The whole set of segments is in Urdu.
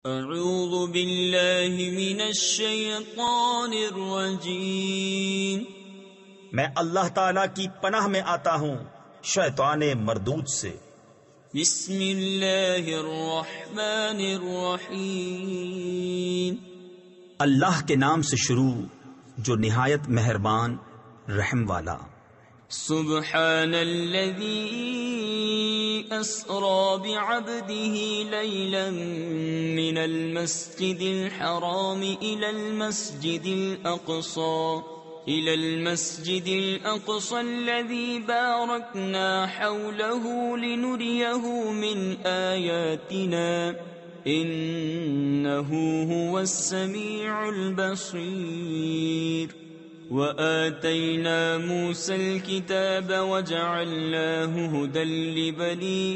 اعوذ باللہ من الشیطان الرجیم، میں اللہ تعالی کی پناہ میں آتا ہوں شیطان مردود سے۔ بسم اللہ الرحمن الرحیم، اللہ کے نام سے شروع جو نہایت مہربان رحم والا۔ سبحان الذي أسرى بعبده ليلا من المسجد الحرام إلى المسجد الأقصى الذي باركنا حوله لنريه من آياتنا إنه هو السميع البصير۔ وآتينا موسى الكتاب وجعلناه هدى لبني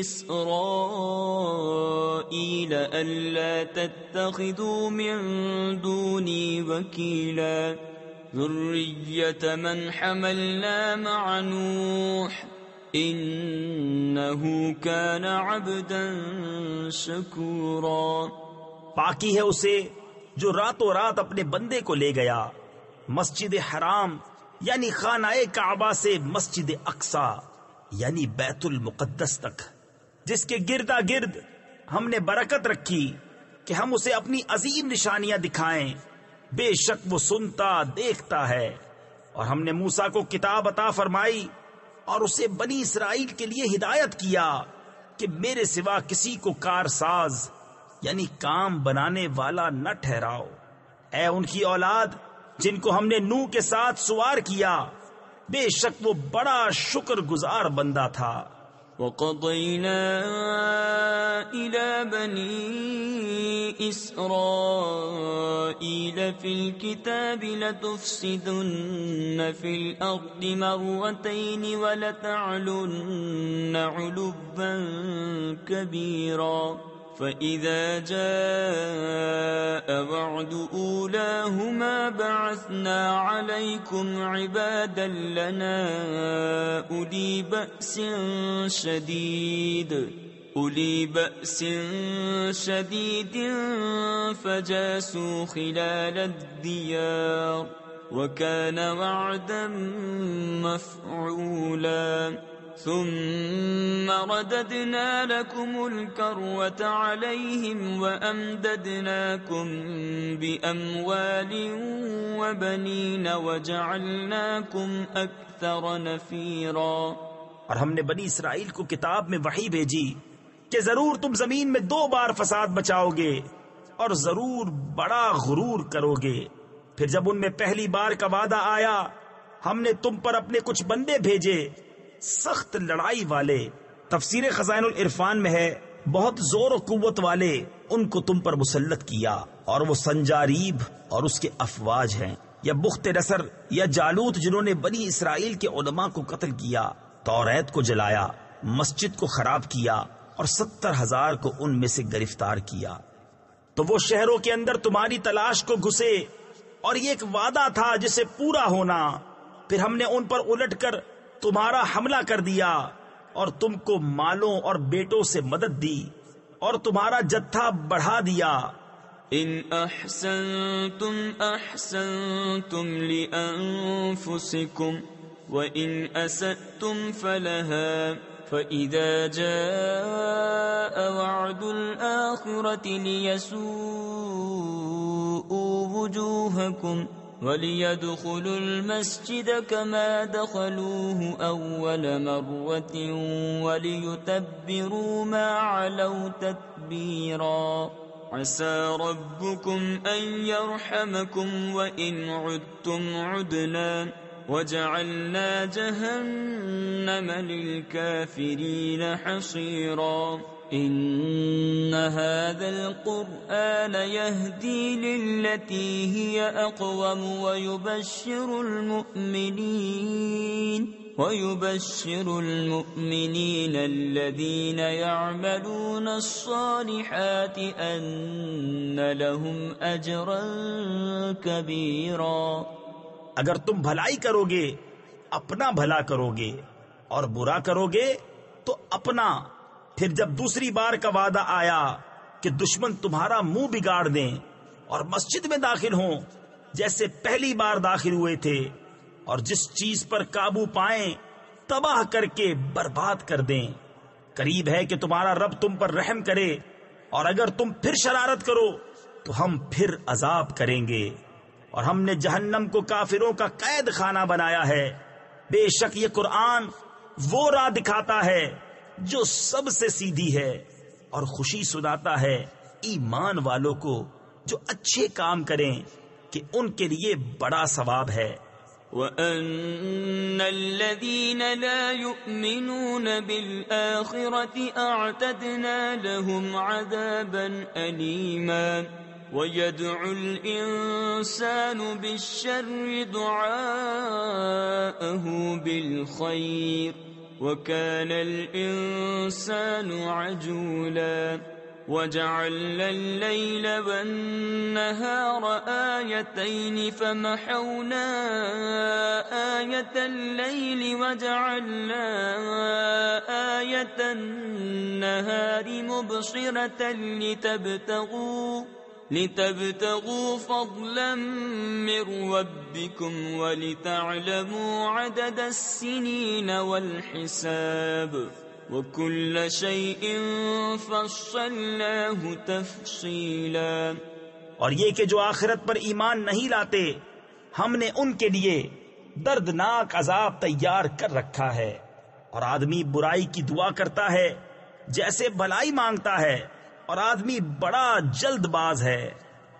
إسرائيل ألا تتخذوا من دوني وكيلا ذرية من حملنا مع نوح إنه كان عبدا شكورا۔ پاکی ہے اسے جو راتوں رات اپنے بندے کو لے گیا مسجد حرام یعنی خانہ کعبہ سے مسجد اقصی یعنی بیت المقدس تک، جس کے گردا گرد ہم نے برکت رکھی کہ ہم اسے اپنی عظیم نشانیاں دکھائیں۔ بے شک وہ سنتا دیکھتا ہے۔ اور ہم نے موسیٰ کو کتاب عطا فرمائی اور اسے بنی اسرائیل کے لیے ہدایت کیا کہ میرے سوا کسی کو کارساز یعنی کام بنانے والا نہ ٹھہراؤ۔ اے ان کی اولاد جن کو ہم نے نوح کے ساتھ سوار کیا، بے شک وہ بڑا شکر گزار بندہ تھا۔ وَقَضَيْنَا إِلَى بَنِي إِسْرَائِيلَ فِي الْكِتَابِ لَتُفْسِدُنَّ فِي الْأَرْضِ مَرَّتَيْنِ وَلَتَعْلُنَّ عُلُوًّا كَبِيرًا فَإِذَا جَاءَ وَعْدُ أُولَاهُمَا بَعَثْنَا عَلَيْكُمْ عِبَادًا لَنَا أُولِي بَأْسٍ شَدِيدٍ فَجَاسُوا خِلَالَ الدِّيَارِ وَكَانَ وَعْدًا مَفْعُولًا۔ ثم رددنا لكم الكرة عليهم وأمددناكم بأموال وبنين وجعلناكم أكثر نفيرا۔ اور ہم نے بنی اسرائیل کو کتاب میں وحی بھیجی کہ ضرور تم زمین میں 2 بار فساد بچاؤ گے اور ضرور بڑا غرور کرو گے۔ پھر جب ان میں پہلی بار کا وعدہ آیا ہم نے تم پر اپنے کچھ بندے بھیجے سخت لڑائی والے۔ تفسیر خزائن العرفان میں ہے بہت زور و قوت والے ان کو تم پر مسلط کیا، اور وہ سنجاریب اور اس کے افواج ہیں، یا بخت نصر یا جالوت جنہوں نے بنی اسرائیل کے علماء کو قتل کیا، توریت کو جلایا، مسجد کو خراب کیا اور 70,000 کو ان میں سے گرفتار کیا۔ تو وہ شہروں کے اندر تمہاری تلاش کو گھسے اور یہ ایک وعدہ تھا جسے پورا ہونا، پھر ہم نے ان پر الٹ کر تمہارا حملہ کر دیا اور تم کو مالوں اور بیٹوں سے مدد دی اور تمہارا جتھا بڑھا دیا۔ ان احسنتم احسنتم لانفسکم وان اسأتم فلها فاذا جاء وعد الاخرة ليسوءوا وجوهكم وَلِيَدْخُلُوا الْمَسْجِدَ كَمَا دَخَلُوهُ أَوَّلَ مَرَّةٍ وَلِيُتَبِّرُوا مَا عَلَوْا تَتْبِيرًا عَسَى رَبُّكُمْ أَن يَرْحَمَكُمْ وَإِنْ عُدْتُمْ عُدْنَا وَجَعَلْنَا جَهَنَّمَ لِلْكَافِرِينَ حَصِيرًا۔ إن هذا القرآن يهدي للتي هي أقوم ويبشر المؤمنين الذين يعملون الصالحات أن لهم أجرا كبيرا۔ اگر تم بھلائی کرو گے اپنا بھلا کرو گے اور برا کرو گے تو اپنا۔ پھر جب دوسری بار کا وعدہ آیا کہ دشمن تمہارا منہ بگاڑ دیں اور مسجد میں داخل ہوں جیسے پہلی بار داخل ہوئے تھے، اور جس چیز پر قابو پائیں تباہ کر کے برباد کر دیں۔ قریب ہے کہ تمہارا رب تم پر رحم کرے، اور اگر تم پھر شرارت کرو تو ہم پھر عذاب کریں گے۔ اور ہم نے جہنم کو کافروں کا قید خانہ بنایا ہے۔ بے شک یہ قرآن وہ راہ دکھاتا ہے جو سب سے سیدھی ہے، اور خوشی سناتا ہے ایمان والوں کو جو اچھے کام کریں کہ ان کے لیے بڑا ثواب ہے۔ وَأَنَّ الَّذِينَ لَا يُؤْمِنُونَ بِالْآخِرَةِ أَعْتَدْنَا لَهُمْ عَذَابًا أَلِيمًا وَيَدْعُ الْإِنسَانُ بِالشَّرِّ دُعَاءَهُ بِالْخَيْرِ وَكَانَ الْإِنسَانُ عَجُولًا وَجَعَلْنَا اللَّيْلَ وَالنَّهَارَ آيَتَيْنِ فَمَحَوْنَا آيَةَ اللَّيْلِ وَجَعَلْنَا آيَةَ النَّهَارِ مُبْصِرَةً لِتَبْتَغُوا فَضْلًا مِّن رَّبِّكُمْ وَلِتَعْلَمُوا عَدَدَ السِّنِينَ وَالْحِسَابَ وَكُلَّ شَيْءٍ فَصَّلْنَاهُ تَفْصِيلًا۔ اور یہ کہ جو آخرت پر ایمان نہیں لاتے، ہم نے ان کے لیے دردناک عذاب تیار کر رکھا ہے۔ اور آدمی برائی کی دعا کرتا ہے جیسے بھلائی مانگتا ہے، اور آدمی بڑا جلد باز ہے۔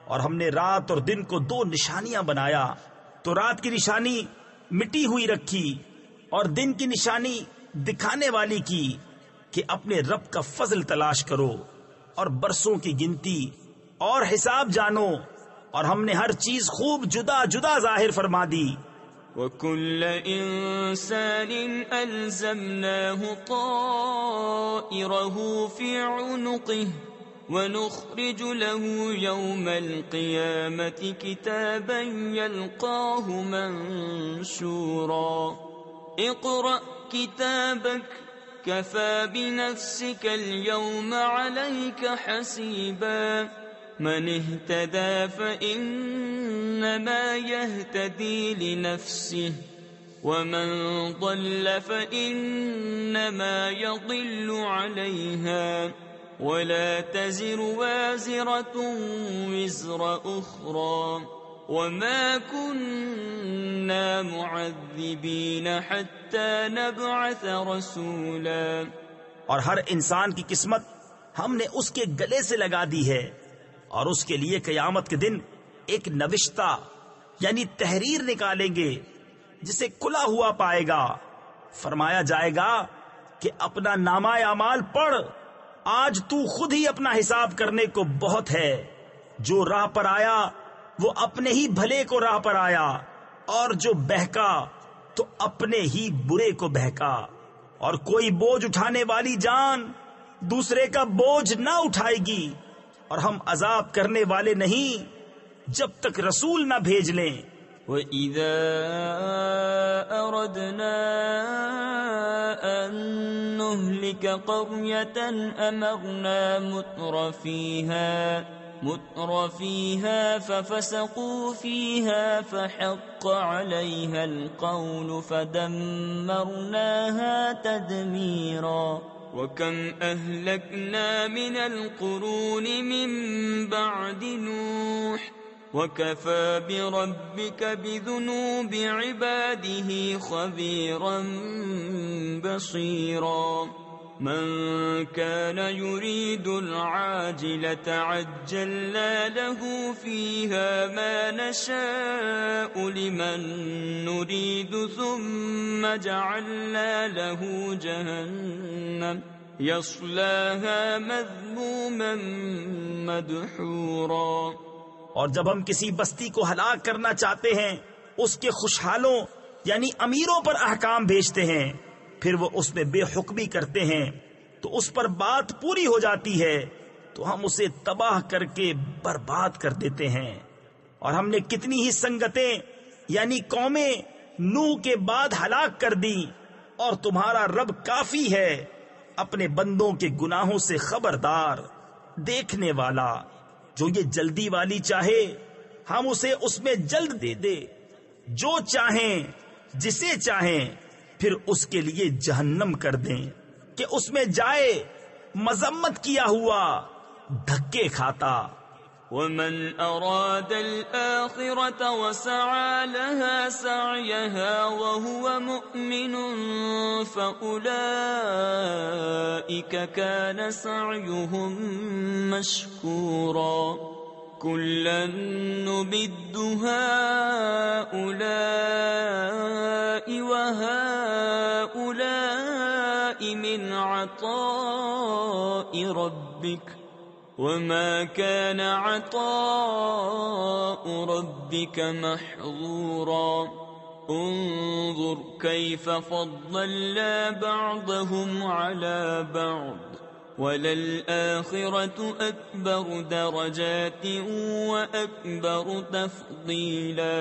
اور ہم نے رات اور دن کو 2 نشانیاں بنایا، تو رات کی نشانی مٹی ہوئی رکھی اور دن کی نشانی دکھانے والی کی کہ اپنے رب کا فضل تلاش کرو اور برسوں کی گنتی اور حساب جانو، اور ہم نے ہر چیز خوب جدا جدا ظاہر فرما دی۔ وَكُلَّ إِنسَانٍ أَلْزَمْنَاهُ طَائِرَهُ فِي عُنُقِهِ وَنُخْرِجُ لَهُ يَوْمَ الْقِيَامَةِ كِتَابًا يَلْقَاهُ مَنشُورًا اقْرَأْ كِتَابَكَ كَفَى بِنَفْسِكَ الْيَوْمَ عَلَيْكَ حَسِيبًا مَنِ اهْتَدَى فَإِنَّمَا يَهْتَدِي لِنَفْسِهِ وَمَنْ ضَلَّ فَإِنَّمَا يَضِلُّ عَلَيْهَا وَلَا تَزِرُ وَازِرَةٌ وِزْرَ أُخْرَى وَمَا كُنَّا مُعَذِّبِينَ حَتَّى نَبْعَثَ رَسُولًا۔ اور ہر انسان کی قسمت ہم نے اس کے گلے سے لگا دی ہے، اور اس کے لیے قیامت کے دن ایک نوشتہ یعنی تحریر نکالیں گے جسے کھلا ہوا پائے گا۔ فرمایا جائے گا کہ اپنا نامہ اعمال پڑھ، آج تو خود ہی اپنا حساب کرنے کو بہت ہے۔ جو راہ پر آیا وہ اپنے ہی بھلے کو راہ پر آیا، اور جو بہکا تو اپنے ہی برے کو بہکا۔ اور کوئی بوجھ اٹھانے والی جان دوسرے کا بوجھ نہ اٹھائے گی، اور ہم عذاب کرنے والے نہیں جب تک رسول نہ بھیج لیں۔ وَإِذَا أَرَدْنَا أَن نُّهْلِكَ قَرْيَةً أَمَرْنَا مُتْرَ فِيهَا فَفَسَقُوا فِيهَا فَحَقَّ عَلَيْهَا الْقَوْلُ فَدَمَّرْنَاهَا تَدْمِيرًا۔ وَكَمْ أَهْلَكْنَا مِنَ الْقُرُونِ مِن بَعْدِ نُوحٍ وَكَفَى بِرَبِّكَ بِذُنُوبِ عِبَادِهِ خَبِيرًا بَصِيرًا۔ مَنْ كَانَ يُرِيدُ الْعَاجِلَةَ عَجَّلْنَا لَهُ فِيهَا مَا نَشَاءُ لِمَن نُّرِيدُ ثُمَّ جَعَلْنَا لَهُ جَهَنَّمَ يَصْلَاهَا مَذْمُومًا مَدْحُورًا۔ اور جب ہم کسی بستی کو ہلاک کرنا چاہتے ہیں، اس کے خوشحالوں یعنی امیروں پر احکام بھیجتے ہیں، پھر وہ اس میں بے حکمی کرتے ہیں تو اس پر بات پوری ہو جاتی ہے، تو ہم اسے تباہ کر کے برباد کر دیتے ہیں۔ اور ہم نے کتنی ہی سنگتیں یعنی قومیں نوح کے بعد ہلاک کر دی، اور تمہارا رب کافی ہے اپنے بندوں کے گناہوں سے خبردار۔ دیکھنے والا۔ جو یہ جلدی والی چاہے ہم اسے اس میں جلد دے دے، جو چاہیں جسے چاہیں پھر اس کے لیے جہنم کر دیں کہ اس میں جائے مذمت کیا ہوا دھکے کھاتا۔ ومن أراد الآخرة وسعى لها سعيها وهو مؤمن فأولئك كان سعيهم مشكورا كلا نمد هؤلاء وهؤلاء من عطاء ربك وما كان عطاء ربك محظورا انظر كيف فضلنا بعضهم على بعض وللآخرة أكبر درجات وأكبر تفضيلا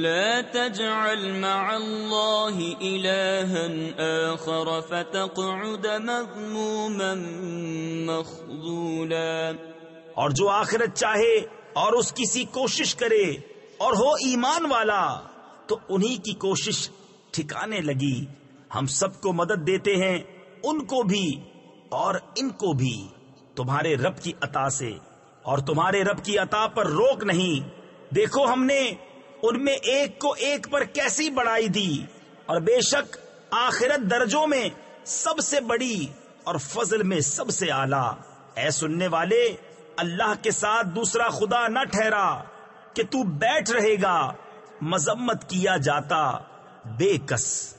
لا تجعل مع الله إلها آخر فتقعد مذموما مخذولا۔ اور جو آخرت چاہے اور اس کسی کوشش کرے اور ہو ایمان والا تو انہی کی کوشش ٹھکانے لگی۔ ہم سب کو مدد دیتے ہیں، ان کو بھی اور ان کو بھی تمہارے رب کی عطا سے، اور تمہارے رب کی عطا پر روک نہیں۔ دیکھو ہم نے ان میں ایک کو ایک پر کیسی بڑائی دی، اور بے شک آخرت درجوں میں سب سے بڑی اور فضل میں سب سے اعلیٰ۔ اے سننے والے، اللہ کے ساتھ دوسرا خدا نہ ٹھہرا کہ تو بیٹھ رہے گا مذمت کیا جاتا بے کس۔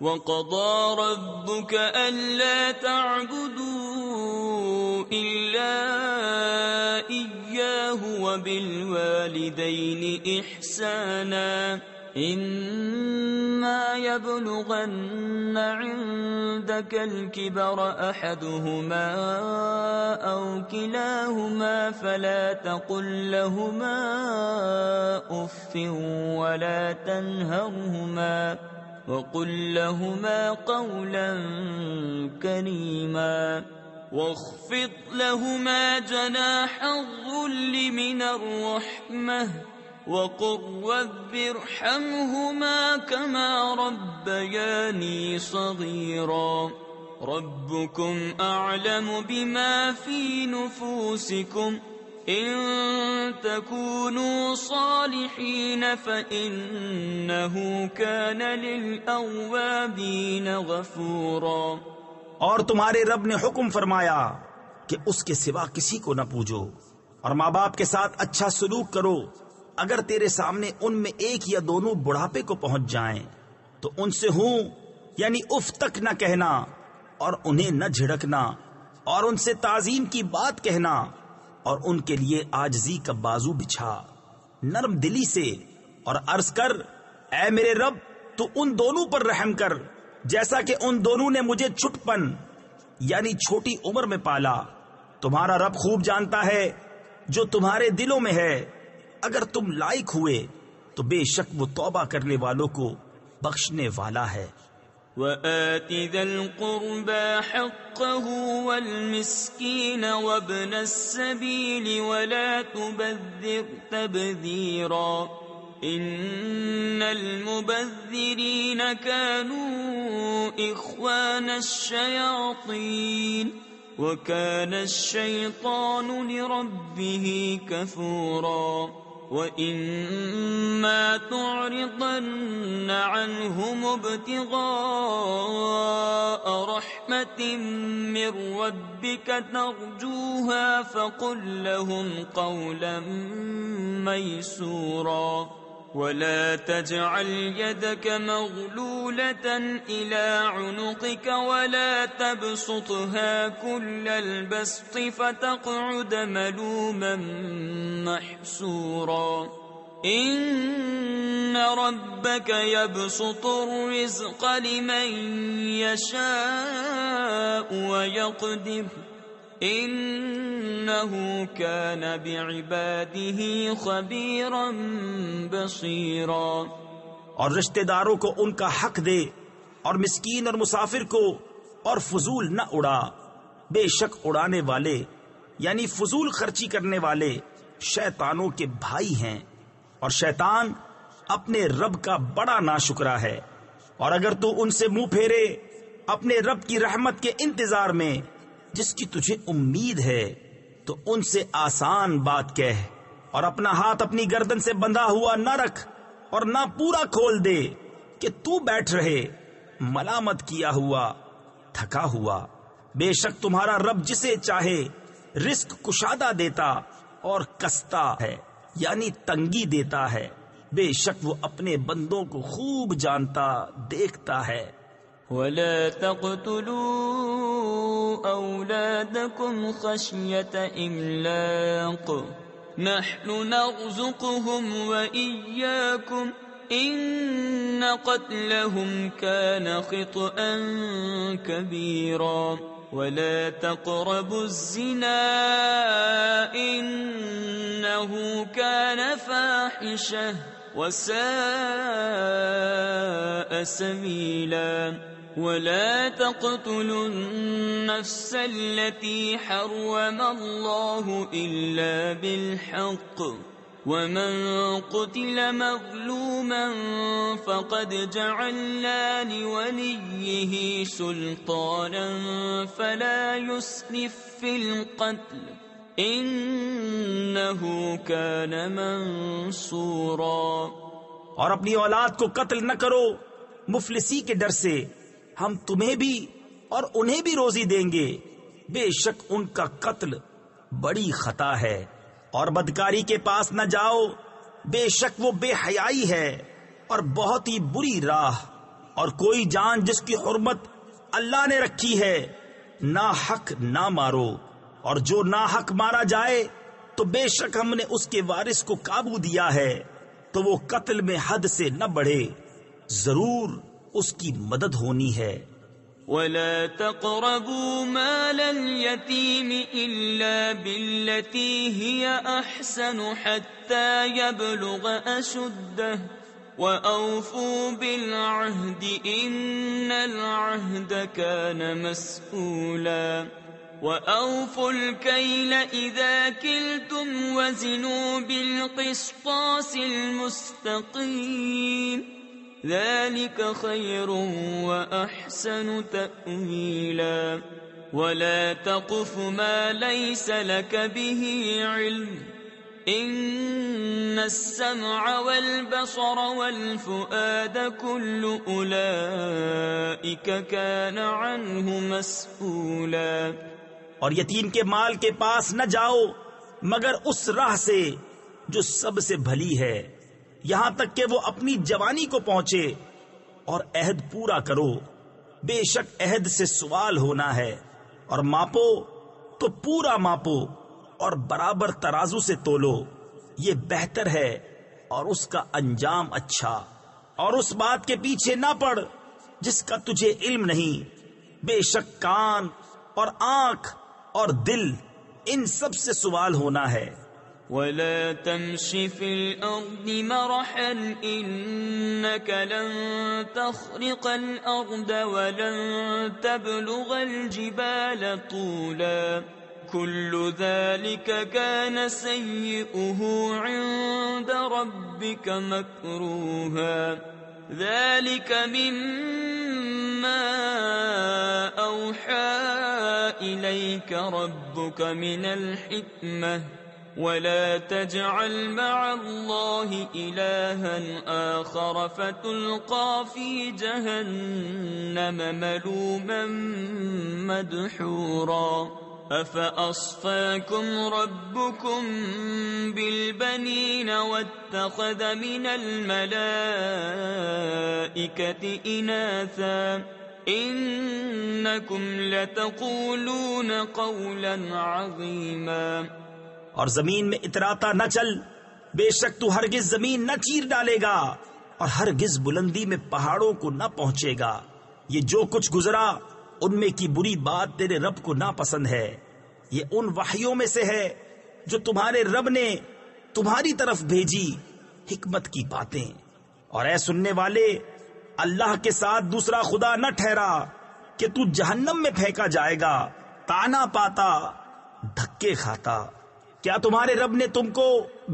وَقَضَى رَبُّكَ أَلَّا تَعْبُدُوا إِلَّا إِيَّاهُ وَبِالْوَالِدَيْنِ إِحْسَانًا إِمَّا يَبْلُغَنَّ عِندَكَ الْكِبَرَ أَحَدُهُمَا أَوْ كِلَاهُمَا فَلَا تَقُل لَّهُمَا أُفٍّ وَلَا تَنْهَرْهُمَا وَقُل لَّهُمَا قَوْلًا كَرِيمًا وَاخْفِضْ لَهُمَا جَنَاحَ الذُّلِّ مِنَ الرَّحْمَةِ وَقُل رَّبِّ ارْحَمْهُمَا كَمَا رَبَّيَانِي صَغِيرًا رَبُّكُمْ أَعْلَمُ بِمَا فِي نُفُوسِكُمْ إِن تَكُونُوا صَالِحِينَ فَإِنَّهُ كَانَ لِلْأَوَّابِينَ غَفُورًا۔ اور تمہارے رب نے حکم فرمایا کہ اس کے سوا کسی کو نہ پوجو، اور ماں باپ کے ساتھ اچھا سلوک کرو۔ اگر تیرے سامنے ان میں ایک یا دونوں بڑھاپے کو پہنچ جائیں تو ان سے ہوں یعنی اف تک نہ کہنا، اور انہیں نہ جھڑکنا، اور ان سے تعظیم کی بات کہنا، اور ان کے لیے عاجزی کا بازو بچھا نرم دلی سے، اور عرض کر اے میرے رب تو ان دونوں پر رحم کر جیسا کہ ان دونوں نے مجھے چھٹپن یعنی چھوٹی عمر میں پالا۔ تمہارا رب خوب جانتا ہے جو تمہارے دلوں میں ہے۔ اگر تم لائق ہوئے تو بے شک وہ توبہ کرنے والوں کو بخشنے والا ہے۔ وَآتِ ذَا الْقُرْبَى حَقَّهُ وَالْمِسْكِينَ وَابْنَ السَّبِيلِ وَلَا تُبَذِّرْ تَبْذِيرًا إِنَّ الْمُبَذِّرِينَ كَانُوا إِخْوَانَ الشَّيَاطِينِ وَكَانَ الشَّيْطَانُ لِرَبِّهِ كَفُورًا وَإِمَّا تُعْرِضَنَّ عَنْهُمُ ابْتِغَاءَ رَحْمَةٍ مِّن رَّبِّكَ تَرْجُوهَا فَقُل لَّهُمْ قَوْلًا مَّيْسُورًا وَلَا تَجْعَلْ يَدَكَ مَغْلُولَةً إِلَىٰ عُنُقِكَ وَلَا تَبْسُطْهَا كُلَّ الْبَسْطِ فَتَقْعُدَ مَلُومًا مَّحْسُورًا إِنَّ رَبَّكَ يَبْسُطُ الرِّزْقَ لِمَن يَشَاءُ وَيَقْدِرُ إِنَّهُ كَانَ بِعِبَادِهِ خَبِيرًا بَصِيرًا۔ اور رشتہ داروں کو ان کا حق دے، اور مسکین اور مسافر کو، اور فضول نہ اڑا۔ بے شک اڑانے والے یعنی فضول خرچی کرنے والے شیطانوں کے بھائی ہیں، اور شیطان اپنے رب کا بڑا ناشکرا ہے۔ اور اگر تو ان سے منہ پھیرے اپنے رب کی رحمت کے انتظار میں جس کی تجھے امید ہے، تو ان سے آسان بات کہہ، اور اپنا ہاتھ اپنی گردن سے بندھا ہوا نہ رکھ اور نہ پورا کھول دے کہ تو بیٹھ رہے ملامت کیا ہوا، تھکا ہوا۔ بے شک تمہارا رب جسے چاہے رزق کشادہ دیتا اور کستا ہے، یعنی تنگی دیتا ہے۔ بے شک وہ اپنے بندوں کو خوب جانتا دیکھتا ہے۔ ولا تقتلوا أولادكم خشية إملاق نحن نرزقهم وإياكم إن قتلهم كان خطأ كبيرا ولا تقربوا الزنا إنه كان فاحشة وساء سبيلا ولا تقتلوا النفس التي حرم الله إلا بالحق ومن قتل مظلوما فقد جعلنا لوليه سلطانا فلا يسرف في القتل انه كان منصورا۔ اور اپنی اولاد کو قتل نہ کرو مفلسی کے ڈر سے، ہم تمہیں بھی اور انہیں بھی روزی دیں گے، بے شک ان کا قتل بڑی خطا ہے۔ اور بدکاری کے پاس نہ جاؤ، بے شک وہ بے حیائی ہے اور بہت ہی بری راہ۔ اور کوئی جان جس کی حرمت اللہ نے رکھی ہے ناحق نہ مارو، اور جو ناحق مارا جائے تو بے شک ہم نے اس کے وارث کو قابو دیا ہے، تو وہ قتل میں حد سے نہ بڑھے، ضرور اس کی مدد ہونی ہے۔ ولا تقربوا مال اليتيم إلا بالتي هي أحسن حتى يبلغ أشده وأوفوا بالعهد إن العهد كان مسؤولا وأوفوا الكيل إذا كلتم وزنوا بالقسطاس المستقيم ذلك خير وأحسن تأويلا ولا تقف ما ليس لك به علم إن السمع والبصر والفؤاد كل أولئك كان عنه مسؤولا۔ اور یتیم کے مال کے پاس نہ جاؤ مگر اس راہ سے جو سب سے بھلی ہے، یہاں تک کہ وہ اپنی جوانی کو پہنچے، اور عہد پورا کرو، بے شک عہد سے سوال ہونا ہے۔ اور ماپو تو پورا ماپو اور برابر ترازو سے تولو، یہ بہتر ہے اور اس کا انجام اچھا۔ اور اس بات کے پیچھے نہ پڑ جس کا تجھے علم نہیں، بے شک کان اور آنکھ اور دل ان سب سے سوال ہونا ہے۔ ولا تمش في الأرض مرحا إنك لن تخرق الأرض ولن تبلغ الجبال طولا كل ذلك كان سيئه عند ربك مكروها ذلك مما أوحى إليك ربك من الحكمة ولا تجعل مع الله إلها آخر فتلقى في جهنم ملوما مدحورا أفأصفاكم ربكم بالبنين واتخذ من الملائكة إناثا إنكم لتقولون قولا عظيما۔ اور زمین میں اتراتا نہ چل، بے شک تو ہرگز زمین نہ چیر ڈالے گا اور ہرگز بلندی میں پہاڑوں کو نہ پہنچے گا۔ یہ جو کچھ گزرا ان میں کی بری بات تیرے رب کو ناپسند ہے۔ یہ ان وحیوں میں سے ہے جو تمہارے رب نے تمہاری طرف بھیجی، حکمت کی باتیں۔ اور اے سننے والے، اللہ کے ساتھ دوسرا خدا نہ ٹھہرا کہ تو جہنم میں پھینکا جائے گا، تانا پاتا دھکے کھاتا۔ کیا تمہارے رب نے تم کو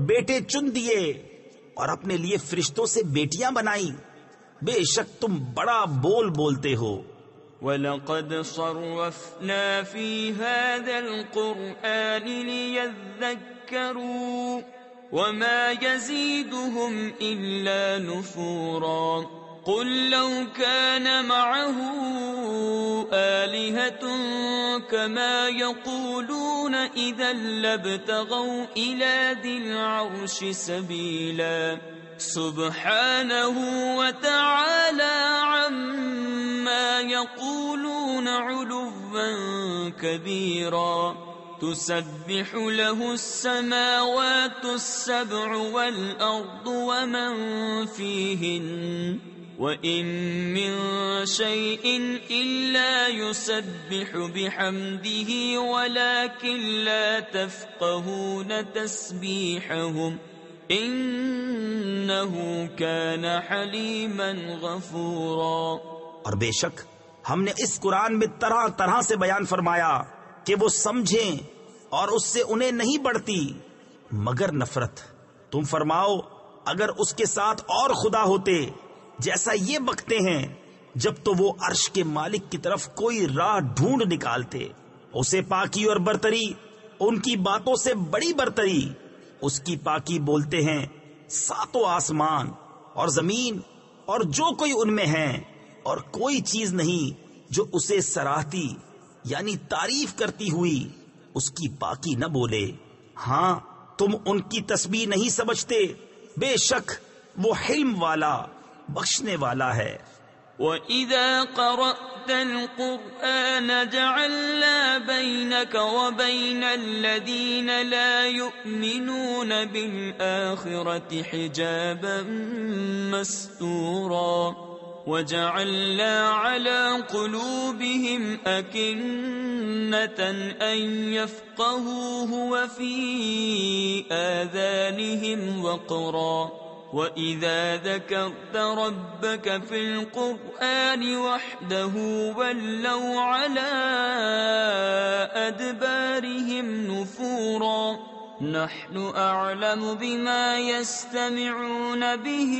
بیٹے چن دیے اور اپنے لیے فرشتوں سے بیٹیاں بنائی؟ بے شک تم بڑا بول بولتے ہو۔ وَلَقَدْ صَرَّفْنَا فِي هَذَا الْقُرْآنِ لِيَذَّكَّرُوا وَمَا يَزِيدُهُمْ إِلَّا نُفُورًا قُلْ لَوْ كَانَ مَعَهُ آلِهَةٌ كَمَا يَقُولُونَ إِذًا لَابْتَغَوْا إِلَى ذِي الْعَرْشِ سَبِيلًا سُبْحَانَهُ وَتَعَالَى عَمَّا يَقُولُونَ عُلُوًّا كَبِيرًا تسبح له السماوات السبع والأرض ومن فيهن وإن من شيء إلا يسبح بحمده ولكن لا تفقهون تسبيحهم إنه كان حليما غفورا۔ اور بے شک ہم نے اس قرآن میں طرح طرح سے بیان فرمایا کہ وہ سمجھیں، اور اس سے انہیں نہیں بڑھتی مگر نفرت۔ تم فرماؤ اگر اس کے ساتھ اور خدا ہوتے جیسا یہ بکتے ہیں، جب تو وہ عرش کے مالک کی طرف کوئی راہ ڈھونڈ نکالتے۔ اسے پاکی اور برتری، ان کی باتوں سے بڑی برتری۔ اس کی پاکی بولتے ہیں ساتوں آسمان اور زمین اور جو کوئی ان میں ہے، اور کوئی چیز نہیں جو اسے سراہتی یعنی تعریف کرتی ہوئی اس کی پاکی نہ بولے۔ ہاں تم ان کی تسبیح نہیں سمجھتے، بے شک وہ حلم والا بخشنے والا ہے۔ وَإِذَا قَرَأْتَ الْقُرْآنَ جَعَلْنَا بَيْنَكَ وَبَيْنَ الَّذِينَ لَا يُؤْمِنُونَ بِالْآخِرَةِ حِجَابًا مَسْتُورًا وَجَعَلْنَا عَلَى قُلُوبِهِمْ أَكِنَّةً أَن يَفْقَهُوهُ وَفِي آذَانِهِمْ وَقْرًا وَإِذَا ذَكَرْتَ رَبَّكَ فِي الْقُرْآنِ وَحْدَهُ وَلَّوْا عَلَى أَدْبَارِهِمْ نُفُورًا نحن أعلم بما يستمعون به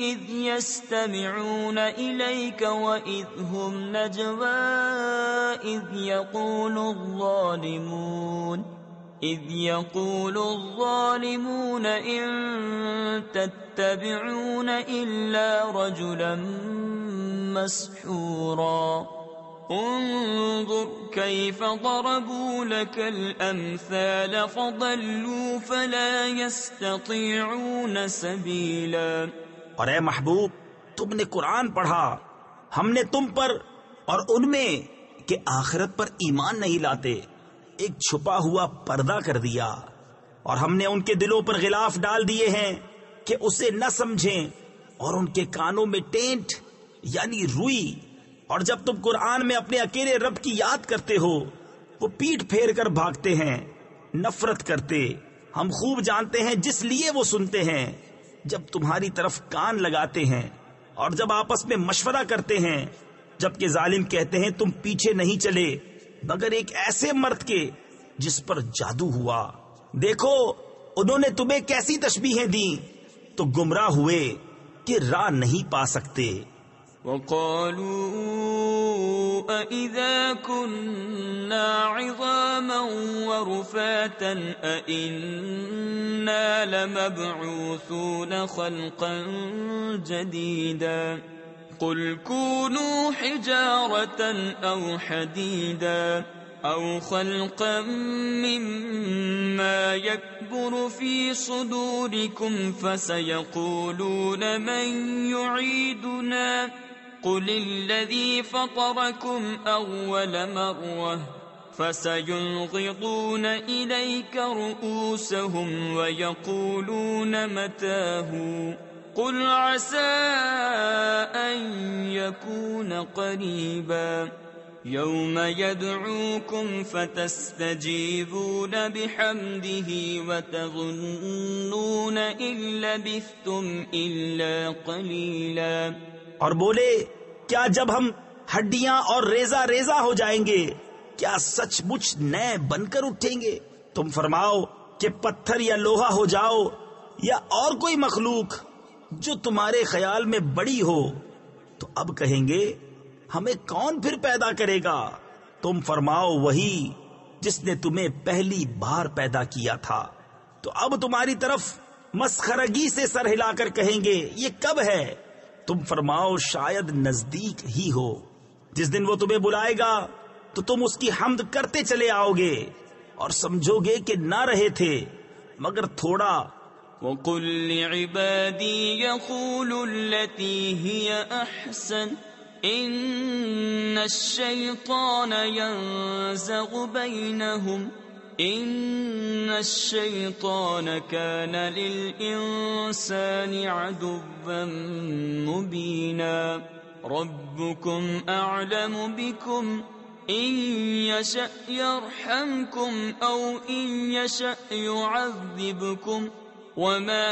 إذ يستمعون إليك وإذ هم نجوى إذ يقول الظالمون إن تتبعون إلا رجلا مسحورا انظر كيف ضربوا لك الأمثال فضلوا فلا يستطيعون سبيلا۔ اور اے محبوب تم نے قرآن پڑھا، ہم نے تم پر اور ان میں کہ آخرت پر ایمان نہیں لاتے ایک چھپا ہوا پردہ کر دیا، اور ہم نے ان کے دلوں پر غلاف ڈال دیے ہیں کہ اسے نہ سمجھیں، اور ان کے کانوں میں ٹینٹ یعنی روئی، اور جب تم قرآن میں اپنے اکیلے رب کی یاد کرتے ہو وہ پیٹ پھیر کر بھاگتے ہیں، نفرت کرتے۔ ہم خوب جانتے ہیں جس لیے وہ سنتے ہیں، جب تمہاری طرف کان لگاتے ہیں اور جب آپس میں مشورہ کرتے ہیں، جبکہ ظالم کہتے ہیں تم پیچھے نہیں چلے مگر ایک ایسے مرد کے جس پر جادو ہوا۔ دیکھو انہوں نے تمہیں کیسی تشبیہیں دیں تو گمراہ ہوئے کہ راہ نہیں پا سکتے۔ وَقَالُوا أَإِذَا كُنَّا عِظَامًا وَرُفَاتًا أَإِنَّا لَمَبْعُوثُونَ خَلْقًا جَدِيدًا قُلْ كُونُوا حِجَارَةً أَوْ حَدِيدًا أَوْ خَلْقًا مِّمَّا يَكْبُرُ فِي صُدُورِكُمْ فَسَيَقُولُونَ مَن يُعِيدُنَا قُلِ الَّذِي فَطَرَكُمْ أَوَّلَ مَرَّةٍ فَسَيُنْغِضُونَ إِلَيْكَ رُءُوسَهُمْ وَيَقُولُونَ مَتَىٰ هُوَ قُلْ عَسَىٰ أَن يَكُونَ قَرِيبًا يَوْمَ يَدْعُوكُمْ فَتَسْتَجِيبُونَ بِحَمْدِهِ وَتَظُنُّونَ إِن لَّبِثْتُمْ إِلَّا قَلِيلًا۔ اور بولے کیا جب ہم ہڈیاں اور ریزہ ریزہ ہو جائیں گے کیا سچ مچ نئے بن کر اٹھیں گے؟ تم فرماؤ کہ پتھر یا لوہا ہو جاؤ یا اور کوئی مخلوق جو تمہارے خیال میں بڑی ہو، تو اب کہیں گے ہمیں کون پھر پیدا کرے گا؟ تم فرماؤ وہی جس نے تمہیں پہلی بار پیدا کیا تھا۔ تو اب تمہاری طرف مسخرگی سے سر ہلا کر کہیں گے یہ کب ہے؟ تم فرماؤ شاید نزدیک ہی ہو۔ جس دن وہ تمہیں بلائے گا تو تم اس کی حمد کرتے چلے آؤ گے اور سمجھو گے کہ نہ رہے تھے مگر تھوڑا۔ وَقُلْ لِعِبَادِي يَقُولُوا الَّتِي هِيَ أَحْسَنُ إِنَّ الشَّيْطَانَ يَنزَغُ بَيْنَهُمْ إِنَّ الشَّيْطَانَ كَانَ لِلْإِنسَانِ عَدُوًّا مُبِينًا رَبُّكُمْ أَعْلَمُ بِكُمْ إِن يَشَأْ يَرْحَمْكُمْ أَوْ إِن يَشَأْ يُعَذِّبْكُمْ وَمَا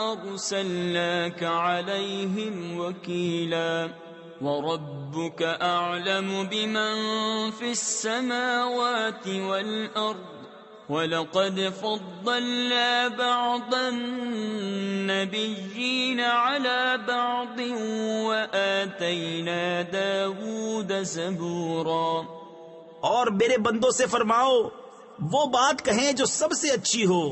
أَرْسَلْنَاكَ عَلَيْهِمْ وَكِيلًا وَرَبُّكَ أَعْلَمُ بِمَنْ فِي السَّمَاوَاتِ وَالْأَرْضِ وَلَقَدْ فَضَّلْنَا بَعْضَ النَّبِيِّينَ عَلَى بَعْضٍ وَآتَيْنَا دَاوُودَ زَبُورًا۔ اور میرے بندوں سے فرماؤ وہ بات کہیں جو سب سے اچھی ہو۔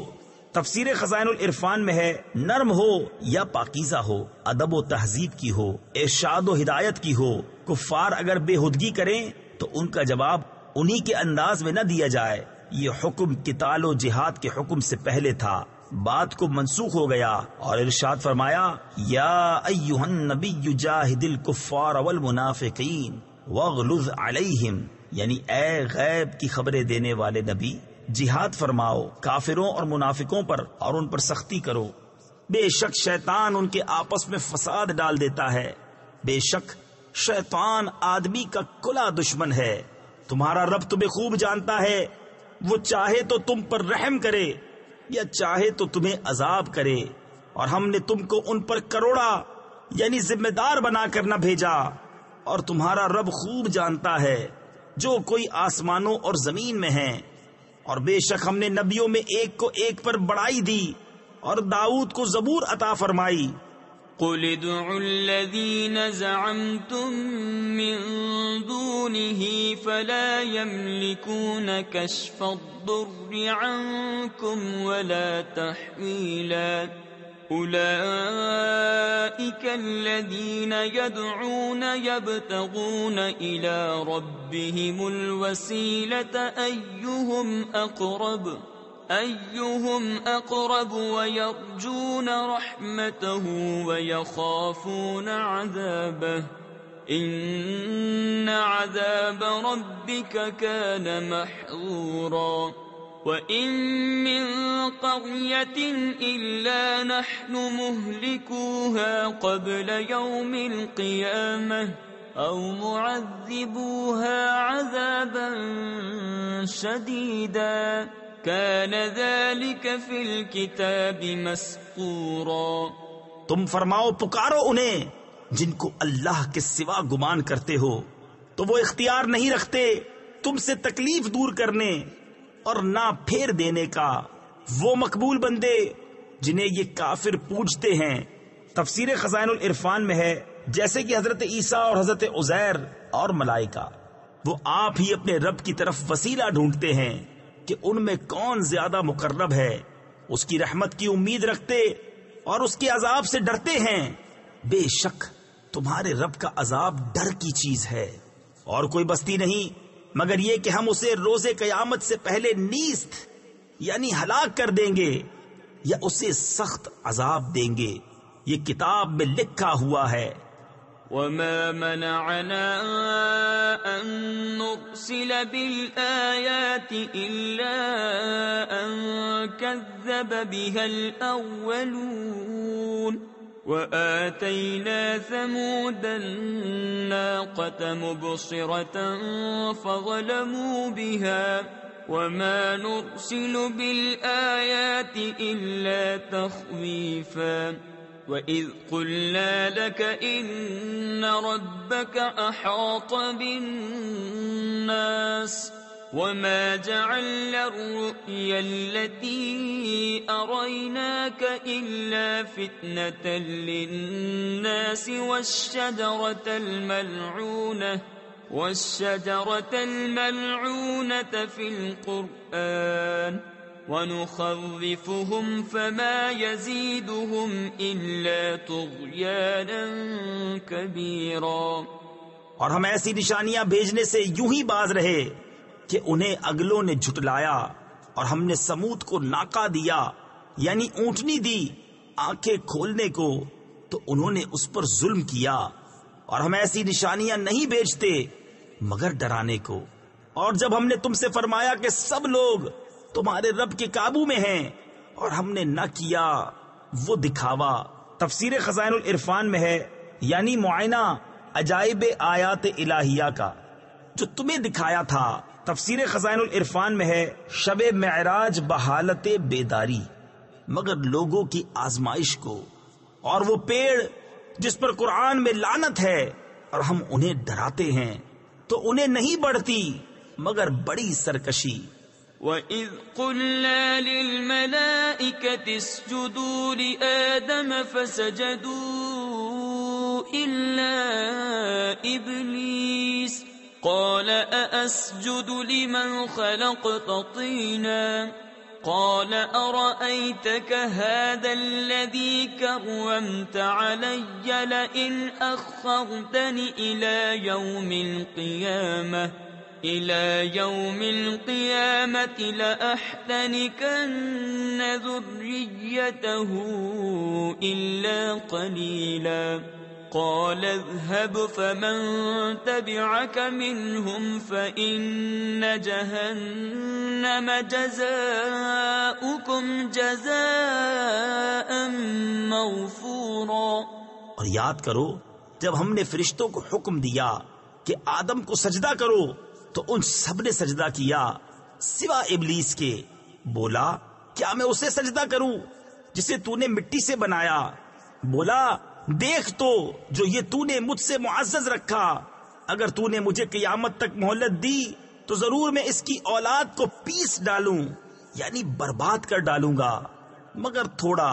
تفسیر خزائن العرفان میں ہے نرم ہو یا پاکیزہ ہو، ادب و تہذیب کی ہو، ارشاد و ہدایت کی ہو۔ کفار اگر بے ہدگی کریں تو ان کا جواب انہی کے انداز میں نہ دیا جائے۔ یہ حکم قتال و جہاد کے حکم سے پہلے تھا، بات کو منسوخ ہو گیا اور ارشاد فرمایا یا ایھا النبی جاہد الکفار والمنافقین واغلظ علیہم، یعنی اے غیب کی خبریں دینے والے نبی جہاد فرماؤ کافروں اور منافقوں پر اور ان پر سختی کرو۔ بے شک شیطان ان کے آپس میں فساد ڈال دیتا ہے، بے شک شیطان آدمی کا کھلا دشمن ہے۔ تمہارا رب تمہیں خوب جانتا ہے، وہ چاہے تو تم پر رحم کرے یا چاہے تو تمہیں عذاب کرے، اور ہم نے تم کو ان پر کروڑا یعنی ذمہ دار بنا کر نہ بھیجا، اور تمہارا رب خوب جانتا ہے جو کوئی آسمانوں اور زمین میں ہیں۔ اور بے شک ہم نے نبیوں میں ایک کو ایک پر بڑائی دی اور داؤد کو زبور عطا فرمائی۔ قُلِ ادْعُوا الَّذِينَ زَعَمْتُم مِّن دُونِهِ فَلَا يَمْلِكُونَ كَشْفَ الضُّرِّ عَنكُمْ وَلَا تَحْوِيلًا أُولَئِكَ الَّذِينَ يَدْعُونَ يَبْتَغُونَ إِلَى رَبِّهِمُ الْوَسِيلَةَ أَيُّهُمْ أَقْرَبُ وَيَرْجُونَ رَحْمَتَهُ وَيَخَافُونَ عَذَابَهُ إِنَّ عَذَابَ رَبِّكَ كَانَ مَحْذُورًا وَإِن مِّن قَرْيَةٍ إِلَّا نَحْنُ مُهْلِكُوهَا قَبْلَ يَوْمِ الْقِيَامَةِ أَوْ مُعَذِّبُوهَا عَذَابًا شَدِيدًا كَانَ ذَلِكَ فِي الْكِتَابِ مَسْطُورًا۔ تم فرماؤ پکارو انہیں جن کو اللہ کے سوا گمان کرتے ہو، تو وہ اختیار نہیں رکھتے تم سے تکلیف دور کرنے اور نہ پھیر دینے کا، وہ مقبول بندے جنہیں یہ کافر پوجتے ہیں۔ تفسیر خزائن العرفان میں ہے جیسے کہ حضرت عیسیٰ اور حضرت عزیر اور ملائکہ وہ آپ ہی اپنے رب کی طرف وسیلہ ڈھونڈتے ہیں کہ ان میں کون زیادہ مقرب ہے، اس کی رحمت کی امید رکھتے اور اس کے عذاب سے ڈرتے ہیں۔ بے شک تمہارے رب کا عذاب ڈر کی چیز ہے، اور کوئی بستی نہیں مگر یہ کہ ہم اسے روز قیامت سے پہلے نیست یعنی ہلاک کر دیں گے یا اسے سخت عذاب دیں گے، یہ کتاب میں لکھا ہوا ہے۔ وَمَا مَنَعَنَا أَن نُرْسِلَ بِالْآيَاتِ إِلَّا أَن كَذَّبَ بِهَا الْأَوَّلُونَ وَآتَيْنَا ثَمُودَ النَّاقَةَ مُبْصِرَةً فَظَلَمُوا بِهَا وَمَا نُرْسِلُ بِالْآيَاتِ إِلَّا تَخْوِيفًا وَإِذْ قُلْنَا لَكَ إِنَّ رَبَّكَ أَحَاطَ بِالنَّاسِ وَمَا جَعَلْنَا الرُّؤْيَا الَّتِي أَرَيْنَاكَ إِلَّا فِتْنَةً لِلنَّاسِ وَالشَّجَرَةَ الْمَلْعُونَةَ فِي الْقُرْآنِ وَنُخَوِّفُهُمْ فَمَا يَزِيدُهُمْ إِلَّا طُغْيَانًا كَبِيرًا۔ اور ہم ایسی نشانیاں بھیجنے سے یوں ہی باز رہے کہ انہیں اگلوں نے جھٹلایا، اور ہم نے سمود کو ناقہ دیا یعنی اونٹنی دی آنکھیں کھولنے کو، تو انہوں نے اس پر ظلم کیا۔ اور ہم ایسی نشانیاں نہیں بھیجتے مگر ڈرانے کو۔ اور جب ہم نے تم سے فرمایا کہ سب لوگ تمہارے رب کے قابو میں ہیں، اور ہم نے نہ کیا وہ دکھاوا۔ تفسیر خزائن العرفان میں ہے یعنی معائنہ عجائب آیات الہیہ کا جو تمہیں دکھایا تھا۔ تفسیر خزائن العرفان میں ہے شب معراج بحالت بیداری، مگر لوگوں کی آزمائش کو، اور وہ پیڑ جس پر قرآن میں لعنت ہے اور ہم انہیں ڈراتے ہیں تو انہیں نہیں بڑھتی مگر بڑی سرکشی۔ وَإِذْ قُلْنَا لِلْمَلَائِكَةِ اسْجُدُوا لِآدَمَ فَسَجَدُوا إِلَّا إِبْلِيسَ قَالَ أَأَسْجُدُ لِمَنْ خَلَقْتَ طِينًا قَالَ أَرَأَيْتَكَ هَذَا الَّذِي كَرَّمْتَ عَلَيَّ لَئِنْ أَخَّرْتَنِ إِلَى يَوْمِ الْقِيَامَةِ لَأَحْتَنِكَنَّ ذُرِّيَّتَهُ إِلَّا قَلِيلًا قَالَ اذْهَبْ فَمَن تَبِعَكَ مِنْهُمْ فَإِنَّ جَهَنَّمَ جَزَاؤُكُمْ جَزَاءً مَّغْفُورًا۔ اور یاد کرو جب ہم نے فرشتوں کو حکم دیا کہ آدم کو سجدہ کرو تو ان سب نے سجدہ کیا سوا ابلیس کے۔ بولا کیا میں اسے سجدہ کروں جسے تو نے مٹی سے بنایا؟ بولا دیکھ تو جو یہ تو نے مجھ سے معزز رکھا، اگر تو نے مجھے قیامت تک مہلت دی تو ضرور میں اس کی اولاد کو پیس ڈالوں یعنی برباد کر ڈالوں گا مگر تھوڑا۔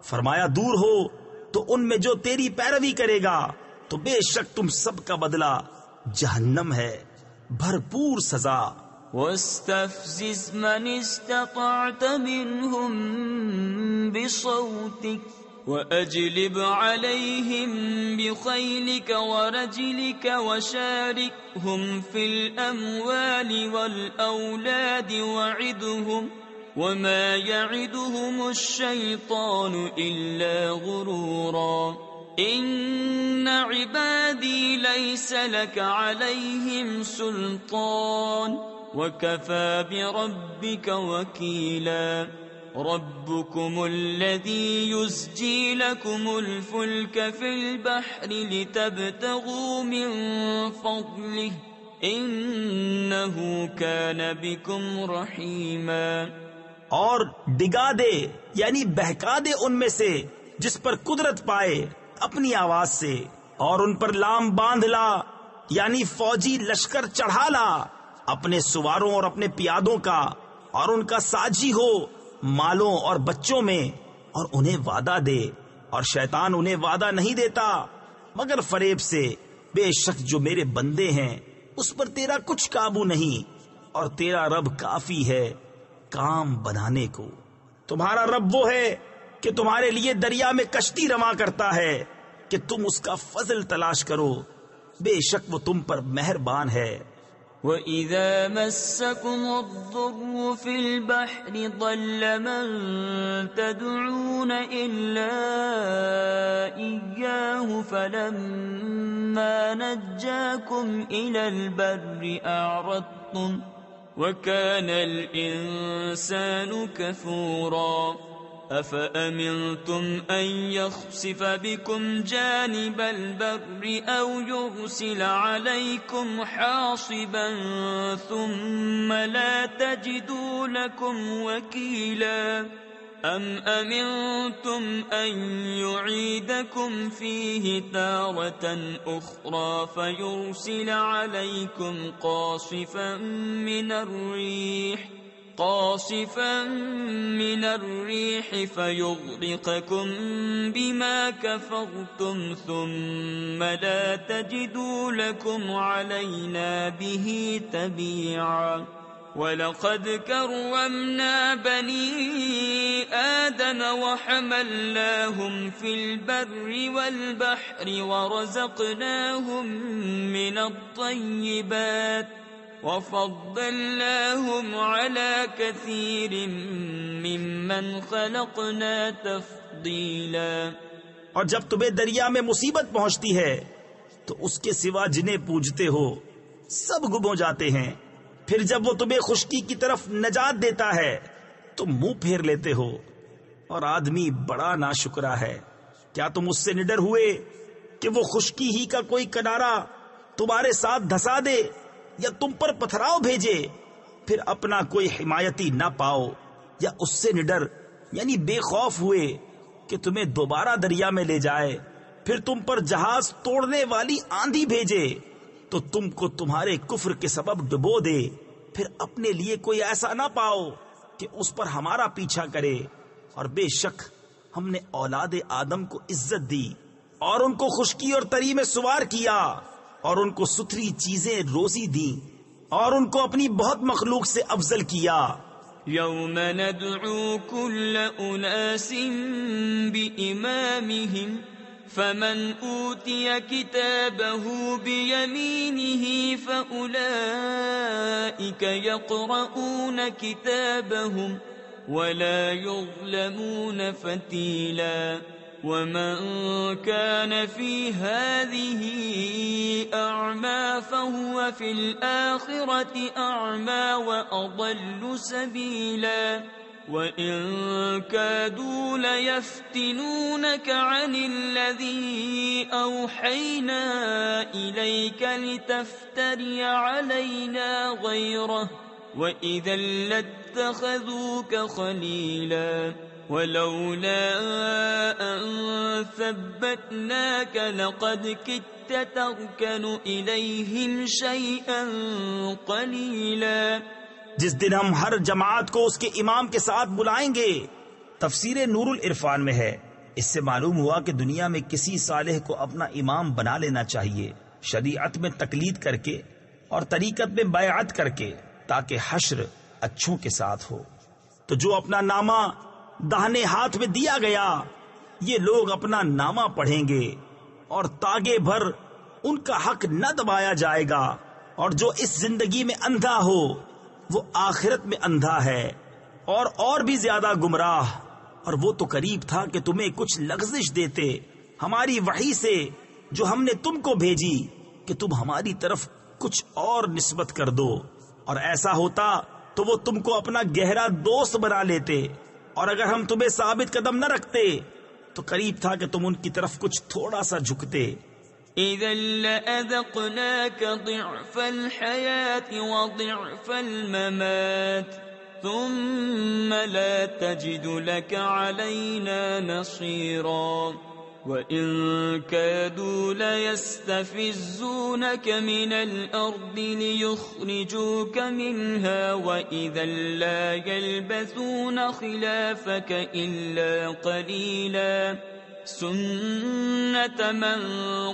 فرمایا دور ہو تو ان میں جو تیری پیروی کرے گا تو بے شک تم سب کا بدلہ جہنم ہے، بھرپور سزا۔ وَاسْتَفْزِزْ مَنِ اسْتَطَعْتَ مِنْهُمْ بِصَوْتِكَ وَأَجْلِبْ عَلَيْهِمْ بِخَيْلِكَ وَرَجِلِكَ وَشَارِكْهُمْ فِي الْأَمْوَالِ وَالْأَوْلَادِ وَعِدْهُمْ وَمَا يَعِدُهُمُ الشَّيْطَانُ إِلَّا غُرُورًا إِنَّ عِبَادِي لَيْسَ لَكَ عَلَيْهِمْ سُلْطَانٌ وَكَفَى بِرَبِّكَ وَكِيلًا رَبُّكُمُ الَّذِي يُزْجِي لَكُمُ الْفُلْكَ فِي الْبَحْرِ لِتَبْتَغُوا مِنْ فَضْلِهِ إِنَّهُ كَانَ بِكُمْ رَحِيمًا۔ اور ڈگا دے یعنی بہکا دے ان میں سے جس پر قدرت پائے اپنی آواز سے، اور ان پر لام باندھ لا یعنی فوجی لشکر چڑھا لا اپنے سواروں اور اپنے پیادوں کا، اور ان کا ساجی ہو مالوں اور بچوں میں، اور انہیں وعدہ دے، اور شیطان انہیں وعدہ نہیں دیتا مگر فریب سے۔ بے شک جو میرے بندے ہیں اس پر تیرا کچھ قابو نہیں، اور تیرا رب کافی ہے کام بنانے کو۔ تمہارا رب وہ ہے کہ تمہارے لیے دریا میں کشتی رواں کرتا ہے کہ تم اس کا فضل تلاش کرو، بے شک وہ تم پر مہربان ہے۔ وَإِذَا مَسَّكُمُ الضُّرُّ فِي الْبَحْرِ ضَلَّ مَن تَدْعُونَ إِلَّا إِيَّاهُ فَلَمَّا نَجَّاكُمْ إِلَى الْبَرِّ أَعْرَضْتُمْ وَكَانَ الْإِنسَانُ كَفُورًا أَفَأَمِنْتُمْ أَنْ يَخْسِفَ بِكُمْ جَانِبَ الْبَرِّ أَوْ يُرْسِلَ عَلَيْكُمْ حَاصِبًا ثُمَّ لَا تَجِدُوا لَكُمْ وَكِيلًا أَمْ أَمِنْتُمْ أَنْ يُعِيدَكُمْ فِيهِ تَارَةً أُخْرَى فَيُرْسِلَ عَلَيْكُمْ قَاصِفًا مِنَ الرِّيحِ فَيُغْرِقَكُمْ بِمَا كَفَرْتُمْ ثُمَّ لَا تَجِدُوا لَكُمْ عَلَيْنَا بِهِ تَبِيعًا وَلَقَدْ كَرَّمْنَا بَنِي آدَمَ وَحَمَلْنَاهُمْ فِي الْبَرِّ وَالْبَحْرِ وَرَزَقْنَاهُمْ مِنَ الطَّيِّبَاتِ وَفَضَّلْنَاهُمْ عَلَى كَثِيرٍ مِّمَّنْ خَلَقْنَا تَفْضِيلًا۔ اور جب تمہیں دریا میں مصیبت پہنچتی ہے تو اس کے سوا جنہیں پوجتے ہو سب گم ہو جاتے ہیں، پھر جب وہ تمہیں خشکی کی طرف نجات دیتا ہے تو منہ پھیر لیتے ہو، اور آدمی بڑا ناشکرا ہے۔ کیا تم اس سے نڈر ہوئے کہ وہ خشکی ہی کا کوئی کنارہ تمہارے ساتھ دھسا دے یا تم پر پتھراؤ بھیجے، پھر اپنا کوئی حمایتی نہ پاؤ؟ یا اس سے نڈر یعنی بے خوف ہوئے کہ تمہیں دوبارہ دریا میں لے جائے، پھر تم پر جہاز توڑنے والی آندھی بھیجے تو تم کو تمہارے کفر کے سبب ڈبو دے، پھر اپنے لیے کوئی ایسا نہ پاؤ کہ اس پر ہمارا پیچھا کرے؟ اور بے شک ہم نے اولاد آدم کو عزت دی اور ان کو خشکی اور تری میں سوار کیا اور ان کو ستھری چیزیں روزی دی اور ان کو اپنی بہت مخلوق سے افضل کیا۔ یوم ندعو کل اناس بإمامہم فمن اوتی کتابه بیمینہ فأولئک یقرؤون کتابهم ولا یظلمون فتیلا ومن كان في هذه أعمى فهو في الآخرة أعمى وأضل سبيلا وإن كادوا ليفتنونك عن الذي أوحينا إليك لتفتري علينا غيره وإذا لاتخذوك خليلا ولولا أن ثبتناك لقد كدت تركن إليهم شيئا قليلا۔ جس دن ہم ہر جماعت کو اس کے امام کے ساتھ بلائیں گے۔ تفسیر نور العرفان میں ہے، اس سے معلوم ہوا کہ دنیا میں کسی صالح کو اپنا امام بنا لینا چاہیے، شریعت میں تقلید کر کے اور طریقت میں بیعت کر کے، تاکہ حشر اچھوں کے ساتھ ہو۔ تو جو اپنا نامہ داہنے ہاتھ میں دیا گیا، یہ لوگ اپنا نامہ پڑھیں گے اور تاگے بھر ان کا حق نہ دبایا جائے گا، اور جو اس زندگی میں اندھا ہو وہ آخرت میں اندھا ہے اور بھی زیادہ گمراہ۔ اور وہ تو قریب تھا کہ تمہیں کچھ لغزش دیتے ہماری وحی سے جو ہم نے تم کو بھیجی، کہ تم ہماری طرف کچھ اور نسبت کر دو، اور ایسا ہوتا تو وہ تم کو اپنا گہرا دوست بنا لیتے، اور اگر ہم تمہیں ثابت قدم نہ رکھتے تو قریب تھا کہ تم ان کی طرف کچھ تھوڑا سا جھکتے۔ إِذًا لَأَذَقْنَاكَ ضِعْفَ الْحَيَاةِ وَضِعْفَ الْمَمَاتِ ثُمَّ لَا تَجِدُ لَكَ عَلَيْنَا نَصِيرًا وَإِن كَادُوا لَيَسْتَفِزُّونَكَ مِنَ الْأَرْضِ لِيُخْرِجُوكَ مِنْهَا وَإِذًا لَا يَلْبَثُونَ خِلَافَكَ إِلَّا قَلِيلًا سُنَّةَ مَنْ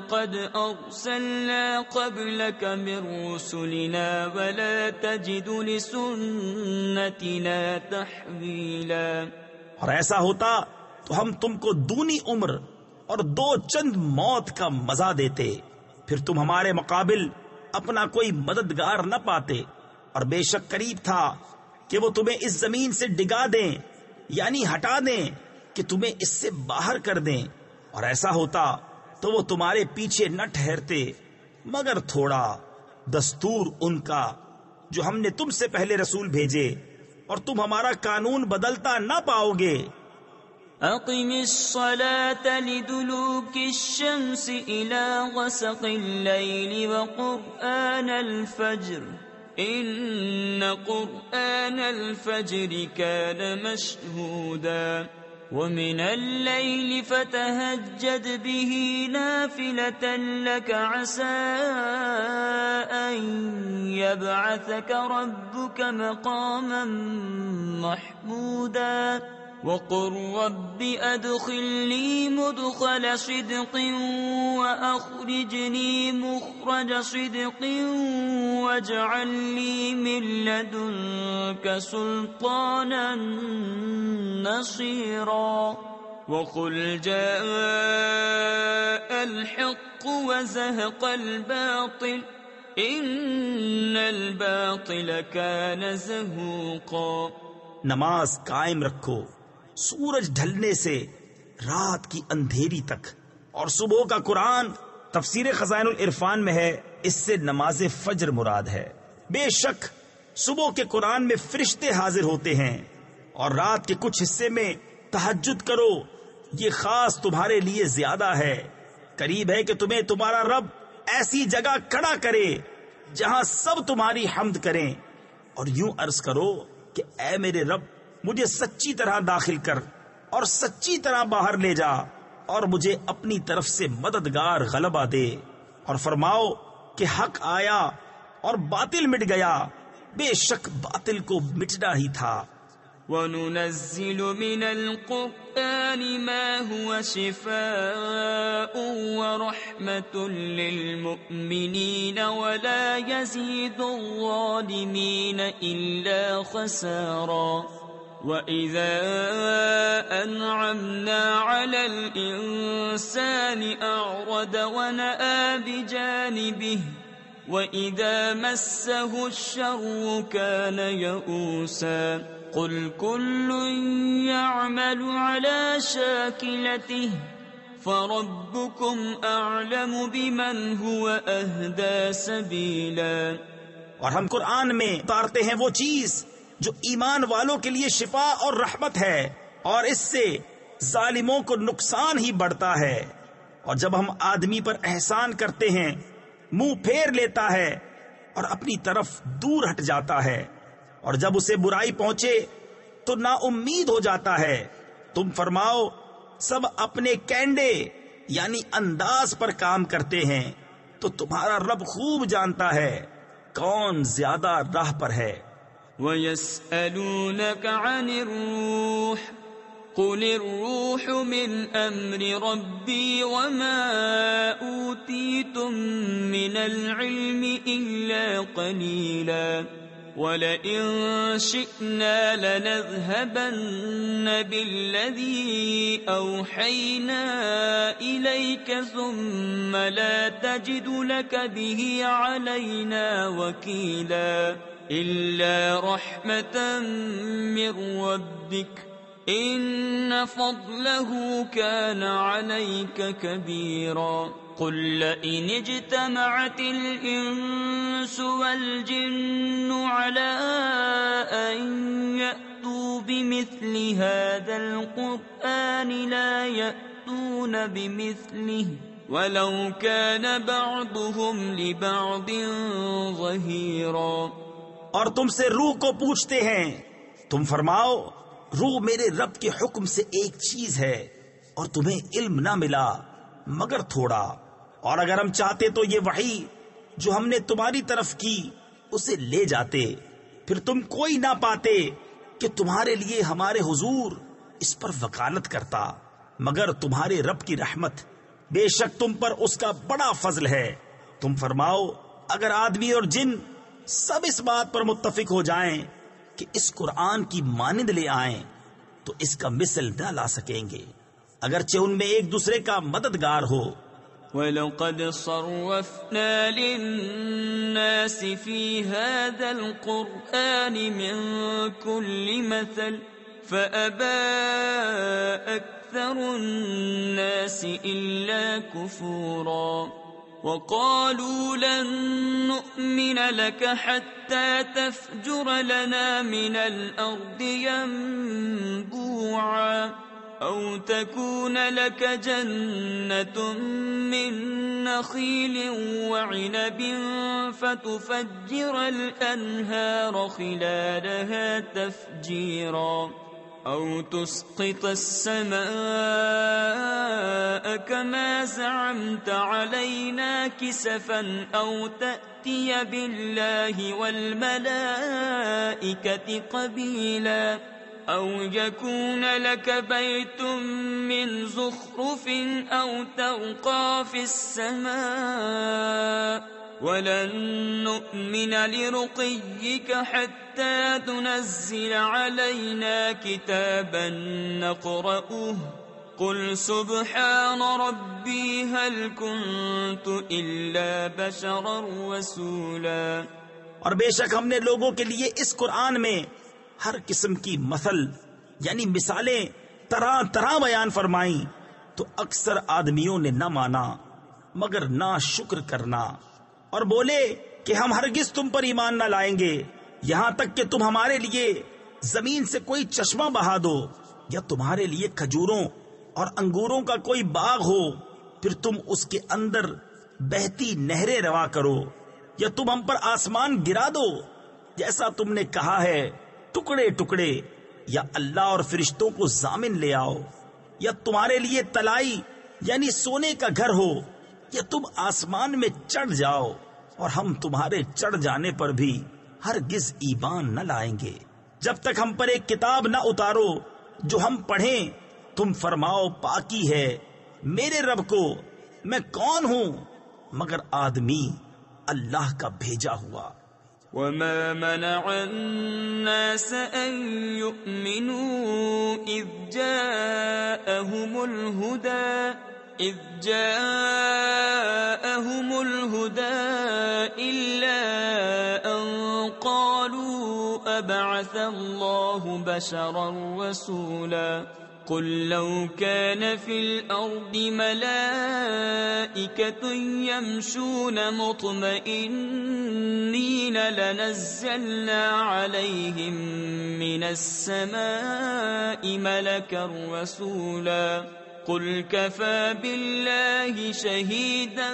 قَدْ أَرْسَلْنَا قَبْلَكَ مِنْ رُسُلِنَا وَلَا تَجِدُ لِسُنَّتِنَا تَحْوِيلًا۔ اور ایسا ہوتا تو ہم تم کو دونی عمر اور دو چند موت کا مزہ دیتے، پھر تم ہمارے مقابل اپنا کوئی مددگار نہ پاتے۔ اور بے شک قریب تھا کہ وہ تمہیں اس زمین سے ڈگا دیں، یعنی ہٹا دیں کہ تمہیں اس سے باہر کر دیں، اور ایسا ہوتا تو وہ تمہارے پیچھے نہ ٹھہرتے مگر تھوڑا، دستور ان کا جو ہم نے تم سے پہلے رسول بھیجے، اور تم ہمارا قانون بدلتا نہ پاؤ گے۔ أقم الصلاة لدلوك الشمس إلى غسق الليل وقرآن الفجر إن قرآن الفجر كان مشهودا ومن الليل فتهجد به نافلة لك عسى أن يبعثك ربك مقاما محمودا وقل رب أدخلني مدخل صدق وأخرجني مخرج صدق واجعل لي من لدنك سلطانا نصيرا وقل جاء الحق وزهق الباطل إن الباطل كان زهوقا. نماز قائم رکھو سورج ڈھلنے سے رات کی اندھیری تک. اور صبح کا قرآن تفسیر خزائن العرفان میں ہے، اس سے نماز فجر مراد ہے. بے شک صبح کے قرآن میں فرشتے حاضر ہوتے ہیں، اور رات کے کچھ حصے میں تہجد کرو، یہ خاص تمہارے لیے زیادہ ہے. قریب ہے کہ تمہیں تمہارا رب ایسی جگہ کھڑا کرے جہاں سب تمہاری حمد کریں، اور یوں عرض کرو کہ اے میرے رب مجھے سچی طرح داخل کر اور سچی طرح باہر لے جا، اور مجھے اپنی طرف سے مددگار غلبہ دے. اور فرماؤ کہ حق آیا اور باطل مٹ گیا، بے شک باطل کو مٹنا ہی تھا. وَنُنَزِّلُ مِنَ الْقُرْآنِ مَا هُوَ شِفَاءٌ وَرَحْمَةٌ لِّلْمُؤْمِنِينَ وَلَا يَزِيدُ الظَّالِمِينَ إِلَّا خَسَارًا. وَإِذَا أَنْعَمْنَا عَلَى الْإِنسَانِ أَعْرَضَ وَنَأَىٰ بِجَانِبِهِ وَإِذَا مَسَّهُ الشَّرُّ كَانَ يَئُوسًا. قل كل يعمل على شاكلته فربكم أعلم بمن هو أهدى سبيلا. اور ہم قرآن میں اتارتے ہیں وہ چیز جو ایمان والوں کے لیے شفا اور رحمت ہے، اور اس سے ظالموں کو نقصان ہی بڑھتا ہے. اور جب ہم آدمی پر احسان کرتے ہیں منہ پھیر لیتا ہے اور اپنی طرف دور ہٹ جاتا ہے، اور جب اسے برائی پہنچے تو نا امید ہو جاتا ہے. تم فرماؤ سب اپنے کینڈے یعنی انداز پر کام کرتے ہیں، تو تمہارا رب خوب جانتا ہے کون زیادہ راہ پر ہے. وَيَسْأَلُونَكَ عَنِ الرُّوحِ قُلِ الرُّوحُ مِنْ أَمْرِ رَبِّي وَمَا أُوتِيتُم مِّنَ الْعِلْمِ إِلَّا قَلِيلًا. وَلَئِن شِئْنَا لَنَذْهَبَنَّ بِالَّذِي أَوْحَيْنَا إِلَيْكَ ثُمَّ لَا تَجِدُ لَكَ بِهِ عَلَيْنَا وَكِيلًا. إِلَّا رَحْمَةً مِّن رَّبِّكَ إِنَّ فَضْلَهُ كَانَ عَلَيْكَ كَبِيرًا. قل لئن اجتمعت الإنس والجن على أن يأتوا بمثل هذا القرآن لا يأتون بمثله ولو كان بعضهم لبعض ظهيرا. اور تم سے روح کو پوچھتے ہیں، تم فرماؤ روح میرے رب کے حکم سے ایک چیز ہے، اور تمہیں علم نہ ملا مگر تھوڑا. اور اگر ہم چاہتے تو یہ وحی جو ہم نے تمہاری طرف کی اسے لے جاتے، پھر تم کوئی نہ پاتے کہ تمہارے لیے ہمارے حضور اس پر وکالت کرتا مگر تمہارے رب کی رحمت، بے شک تم پر اس کا بڑا فضل ہے. تم فرماؤ اگر آدمی اور جن سب اس بات پر متفق ہو جائیں کہ اس قرآن کی مانند لے آئیں تو اس کا مثل نہ لا سکیں گے، اگرچہ ان میں ایک دوسرے کا مددگار ہو. وَلَقَدْ صَرَّفْنَا لِلنَّاسِ فِي هَذَا الْقُرْآنِ مِنْ كُلِّ مَثَلٍ فَأَبَى أَكْثَرُ النَّاسِ إِلَّا كُفُورًا. وَقَالُوا لَن نُّؤْمِنَ لَكَ حَتَّى تَفْجُرَ لَنَا مِنَ الْأَرْضِ يَنبُوعًا أو تكون لك جنة من نخيل وعنب فتفجر الأنهار خلالها تفجيرا أو تسقط السماء كما زعمت علينا كسفا أو تأتي بالله والملائكة قبيلا أو يكون لك بيت من زخرف أو ترقى في السماء ولن نؤمن لرقيك حتى تنزل علينا كتابا نقرأه قل سبحان ربي هل كنت إلا بشرا رسولا۔ اور بے شک ہم نے لوگوں کے لیے اس قرآن میں ہر قسم کی مثل یعنی مثالیں طرح طرح بیان فرمائیں، تو اکثر آدمیوں نے نہ مانا مگر نہ شکر کرنا، اور بولے کہ ہم ہرگز تم پر ایمان نہ لائیں گے یہاں تک کہ تم ہمارے لیے زمین سے کوئی چشمہ بہا دو یا تمہارے لیے کھجوروں اور انگوروں کا کوئی باغ ہو، پھر تم اس کے اندر بہتی نہریں روا کرو، یا تم ہم پر آسمان گرا دو جیسا تم نے کہا ہے ٹکڑے ٹکڑے، یا اللہ اور فرشتوں کو ضامن لے آؤ، یا تمہارے لیے تلائی یعنی سونے کا گھر ہو، یا تم آسمان میں چڑھ جاؤ اور ہم تمہارے چڑھ جانے پر بھی ہرگز ایمان نہ لائیں گے جب تک ہم پر ایک کتاب نہ اتارو جو ہم پڑھیں۔ تم فرماؤ پاکی ہے میرے رب کو، میں کون ہوں مگر آدمی اللہ کا بھیجا ہوا۔ وما منع الناس أن يؤمنوا إذ جاءهم الهدى إلا أن قالوا أبعث الله بشرا رسولا قل لو كان في الأرض ملائكة يمشون مطمئنين لنزلنا عليهم من السماء ملكا رسولا قل كفى بالله شهيدا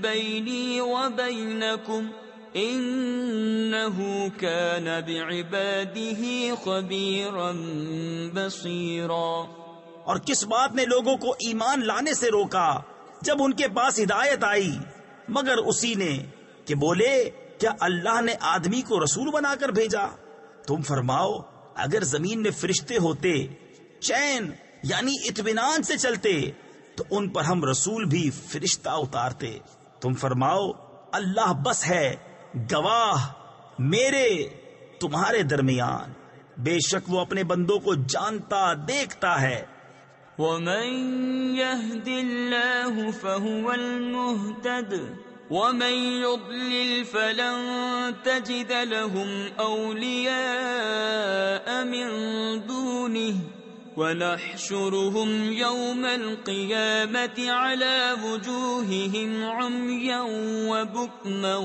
بيني وبينكم إنه كان بعباده خبيرا بصيرا۔ اور کس بات نے لوگوں کو ایمان لانے سے روکا جب ان کے پاس ہدایت آئی مگر اسی نے کہ بولے کیا اللہ نے آدمی کو رسول بنا کر بھیجا؟ تم فرماؤ اگر زمین میں فرشتے ہوتے چین یعنی اطمینان سے چلتے تو ان پر ہم رسول بھی فرشتہ اتارتے۔ تم فرماؤ اللہ بس ہے گواہ میرے تمہارے درمیان، بے شک وہ اپنے بندوں کو جانتا دیکھتا ہے۔ ومن يهد الله فهو المهتد ومن يضلل فلن تجد لهم أولياء من دونه ونحشرهم يوم القيامة على وجوههم عميا وبكما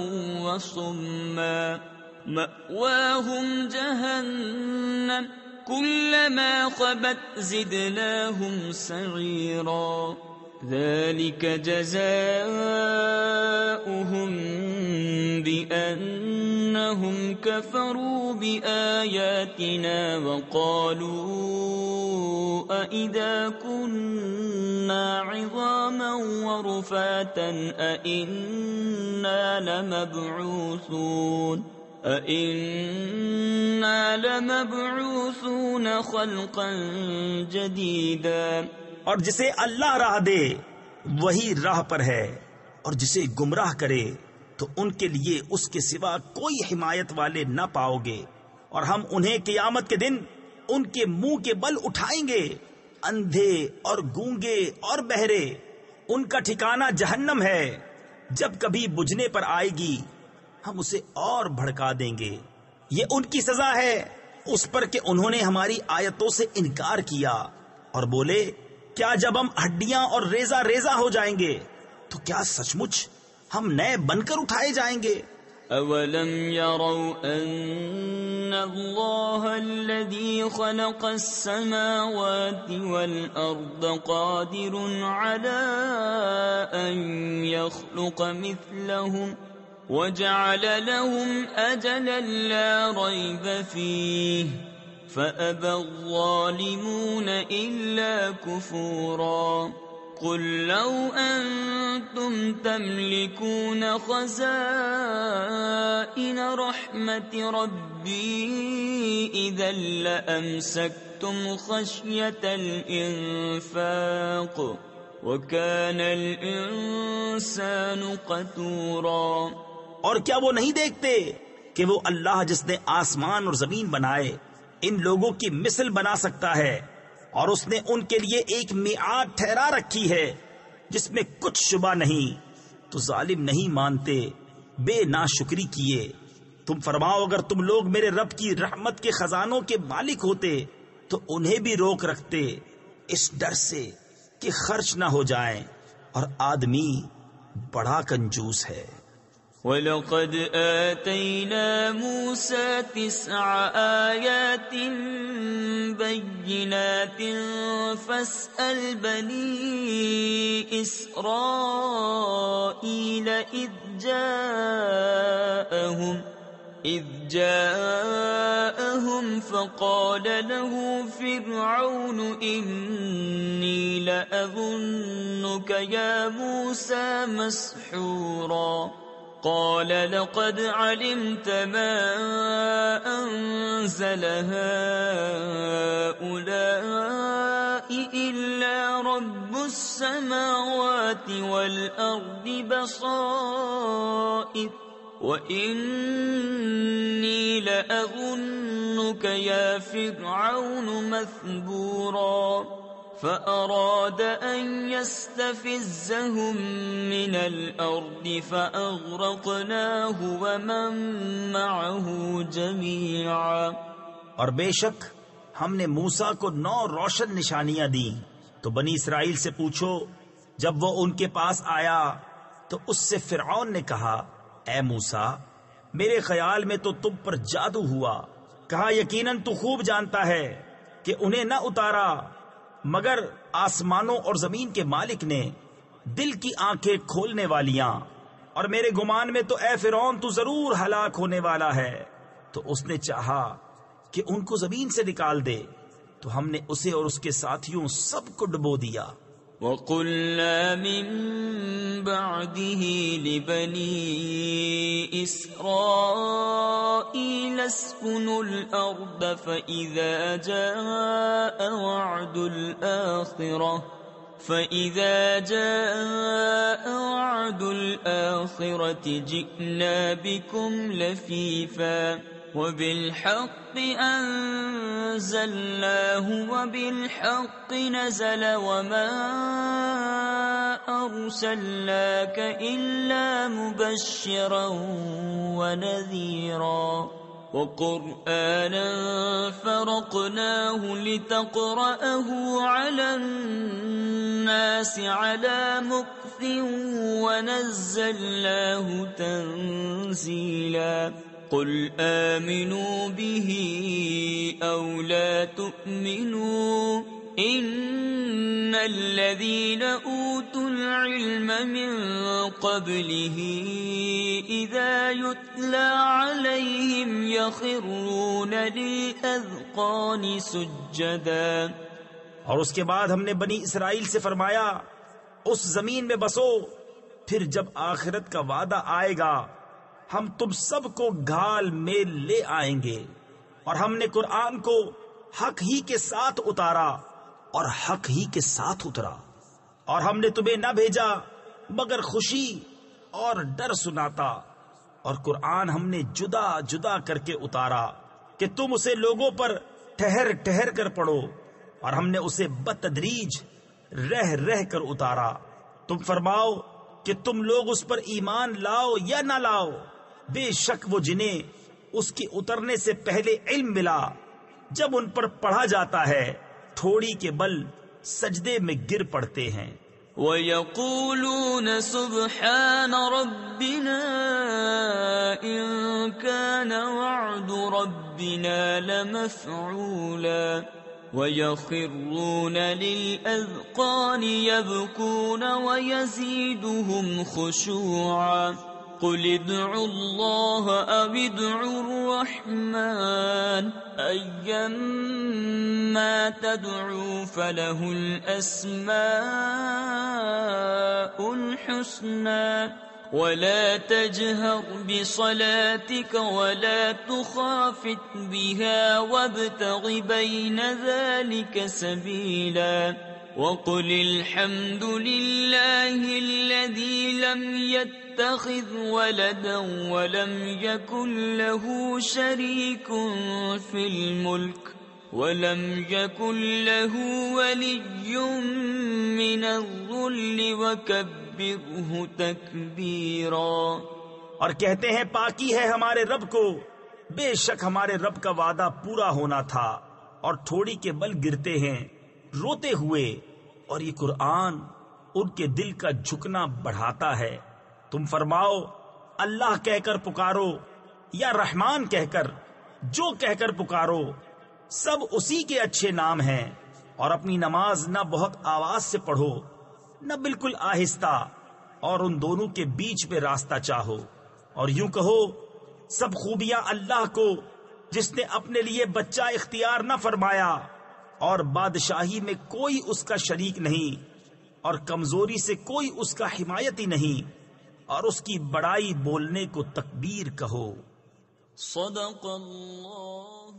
وصما مأواهم جهنم كلما خبت زدناهم سعيرا ذلك جزاؤهم بأنهم كفروا بآياتنا وقالوا أئذا كنا عظاما ورفاتا أئنا لمبعوثون خلقا جديدا۔ اور جسے اللہ راہ دے وہی راہ پر ہے، اور جسے گمراہ کرے تو ان کے لیے اس کے سوا کوئی حمایت والے نہ پاؤ گے، اور ہم انہیں قیامت کے دن ان کے منہ کے بل اٹھائیں گے، اندھے اور گونگے اور بہرے، ان کا ٹھکانہ جہنم ہے، جب کبھی بجھنے پر آئے گی ہم اسے اور بھڑکا دیں گے۔ یہ ان کی سزا ہے اس پر کہ انہوں نے ہماری آیتوں سے انکار کیا اور بولے کیا جب ہم ہڈیاں اور ریزہ ریزہ ہو جائیں گے تو کیا سچ مچ ہم نئے بن کر اٹھائے جائیں گے؟ أَوَلَمْ يَرَوْا أَنَّ اللَّهَ الَّذِي خَلَقَ السَّمَاوَاتِ وَالْأَرْضَ قَادِرٌ عَلَىٰ أَن يَخْلُقَ مِثْلَهُمْ وَجَعَلَ لَهُمْ أَجَلًا لَّا رَيْبَ فِيهِ فَأَبَى الظَّالِمُونَ إِلَّا كُفُورًا قُل لَّوْ أَنتُمْ تَمْلِكُونَ خَزَائِنَ رَحْمَةِ رَبِّي إِذًا لَّأَمْسَكْتُمْ خَشْيَةَ الْإِنفَاقِ وَكَانَ الْإِنسَانُ قَتُورًا۔ اور کیا وہ نہیں دیکھتے کہ وہ اللہ جس نے آسمان اور زمین بنائے ان لوگوں کی مثل بنا سکتا ہے، اور اس نے ان کے لیے ایک میعاد ٹھہرا رکھی ہے جس میں کچھ شبہ نہیں، تو ظالم نہیں مانتے، بے ناشکری کیے۔ تم فرماؤ اگر تم لوگ میرے رب کی رحمت کے خزانوں کے مالک ہوتے تو انہیں بھی روک رکھتے اس ڈر سے کہ خرچ نہ ہو جائیں، اور آدمی بڑا کنجوس ہے۔ وَلَقَدْ آتَيْنَا مُوسَى 9 آيَاتٍ بَيِّنَاتٍ فَاسْأَلْ بَنِي إِسْرَائِيلَ إِذْ جَاءَهُمْ فَقَالَ لَهُ فِرْعَوْنُ إِنِّي لَأَظُنُّكَ يَا مُوسَى مَسْحُورًا قال لقد علمت ما أنزل هؤلاء إلا رب السماوات والأرض بصائر وإني لأظنك يا فرعون مثبورا فأراد أن يستفزهم من الأرض فأغرقناه ومن معه جميعا۔ اور بے شک ہم نے موسیٰ کو 9 روشن نشانیاں دیں، تو بنی اسرائیل سے پوچھو۔ جب وہ ان کے پاس آیا تو اس سے فرعون نے کہا، اے موسیٰ، میرے خیال میں تو تم پر جادو ہوا۔ کہا، یقیناً تو خوب جانتا ہے کہ انہیں نہ اتارا مگر آسمانوں اور زمین کے مالک نے، دل کی آنکھیں کھولنے والیاں، اور میرے گمان میں تو اے فرعون تو ضرور ہلاک ہونے والا ہے۔ تو اس نے چاہا کہ ان کو زمین سے نکال دے، تو ہم نے اسے اور اس کے ساتھیوں سب کو ڈبو دیا۔ وَقُلْنَا مِن بَعْدِهِ لِبَنِي إِسْرَائِيلَ اسْكُنُوا الْأَرْضَ فَإِذَا جَاءَ وَعْدُ الْآخِرَةِ جِئْنَا بِكُمْ لَفِيفًا وَبِالْحَقِّ أَنزَلْنَاهُ وَبِالْحَقِّ نَزَلَ وَمَا أَرْسَلْنَاكَ إِلَّا مُبَشِّرًا وَنَذِيرًا وَقُرْآنًا فَرَقْنَاهُ لِتَقْرَأَهُ عَلَى النَّاسِ عَلَى مُكْثٍ وَنَزَّلْنَاهُ تَنزِيلًا قُلْ آمِنُوا بِهِ أَوْ لَا تُؤْمِنُوا إِنَّ الَّذِينَ أُوتُوا الْعِلْمَ مِنْ قَبْلِهِ إِذَا يُتْلَى عَلَيْهِمْ يَخِرُّونَ لِلْأَذْقَانِ سُجَّدًا۔ اور اس کے بعد ہم نے بنی اسرائیل سے فرمایا، اس زمین میں بسو، پھر جب آخرت کا وعدہ آئے گا ہم تم سب کو گھال میں لے آئیں گے۔ اور ہم نے قرآن کو حق ہی کے ساتھ اتارا اور حق ہی کے ساتھ اترا، اور ہم نے تمہیں نہ بھیجا مگر خوشی اور ڈر سناتا، اور قرآن ہم نے جدا جدا کر کے اتارا کہ تم اسے لوگوں پر ٹھہر ٹھہر کر پڑھو، اور ہم نے اسے بتدریج رہ رہ کر اتارا۔ تم فرماؤ کہ تم لوگ اس پر ایمان لاؤ یا نہ لاؤ، بے شک وہ جنہیں اس کے اترنے سے پہلے علم ملا، جب ان پر پڑھا جاتا ہے ٹھوڑی کے بل سجدے میں گر پڑتے ہیں۔ وَيَقُولُونَ سُبْحَانَ رَبِّنَا إِن كَانَ وَعْدُ رَبِّنَا لَمَفْعُولًا وَيَخِرُّونَ لِلْأَذْقَانِ يَبْكُونَ وَيَزِيدُهُمْ خُشُوعًا قُلِ ادْعُوا اللَّهَ أَوِ ادْعُوا الرَّحْمَنَ أَيًّمَّا تَدْعُوا فَلَهُ الْأَسْمَاءُ الْحُسْنَى وَلَا تَجْهَرْ بِصَلَاتِكَ وَلَا تُخَافِتْ بِهَا وَابْتَغِ بَيْنَ ذَلِكَ سَبِيلًا وَقُلِ الْحَمْدُ لِلَّهِ الَّذِي لَمْ يَتَّخِذْ وَلَدًا وَلَمْ يَكُنْ لَهُ شَرِيكٌ فِي الْمُلْكِ وَلَمْ يَكُنْ لَهُ وَلِيٌّ مِّنَ الذُّلِّ وَكَبِّرْهُ تَكْبِيرًا۔ اور کہتے ہیں پاکی ہے ہمارے رب کو، بے شک ہمارے رب کا وعدہ پورا ہونا تھا، اور تھوڑی کے بل گرتے ہیں روتے ہوئے، اور یہ قرآن ان کے دل کا جھکنا بڑھاتا ہے۔ تم فرماؤ اللہ کہہ کر پکارو یا رحمان کہہ کر، جو کہہ کر پکارو سب اسی کے اچھے نام ہیں، اور اپنی نماز نہ بہت آواز سے پڑھو نہ بالکل آہستہ، اور ان دونوں کے بیچ پہ راستہ چاہو، اور یوں کہو سب خوبیاں اللہ کو جس نے اپنے لیے بچہ اختیار نہ فرمایا، اور بادشاہی میں کوئی اس کا شریک نہیں، اور کمزوری سے کوئی اس کا حمایتی نہیں، اور اس کی بڑائی بولنے کو تکبیر کہو۔ صدق اللہ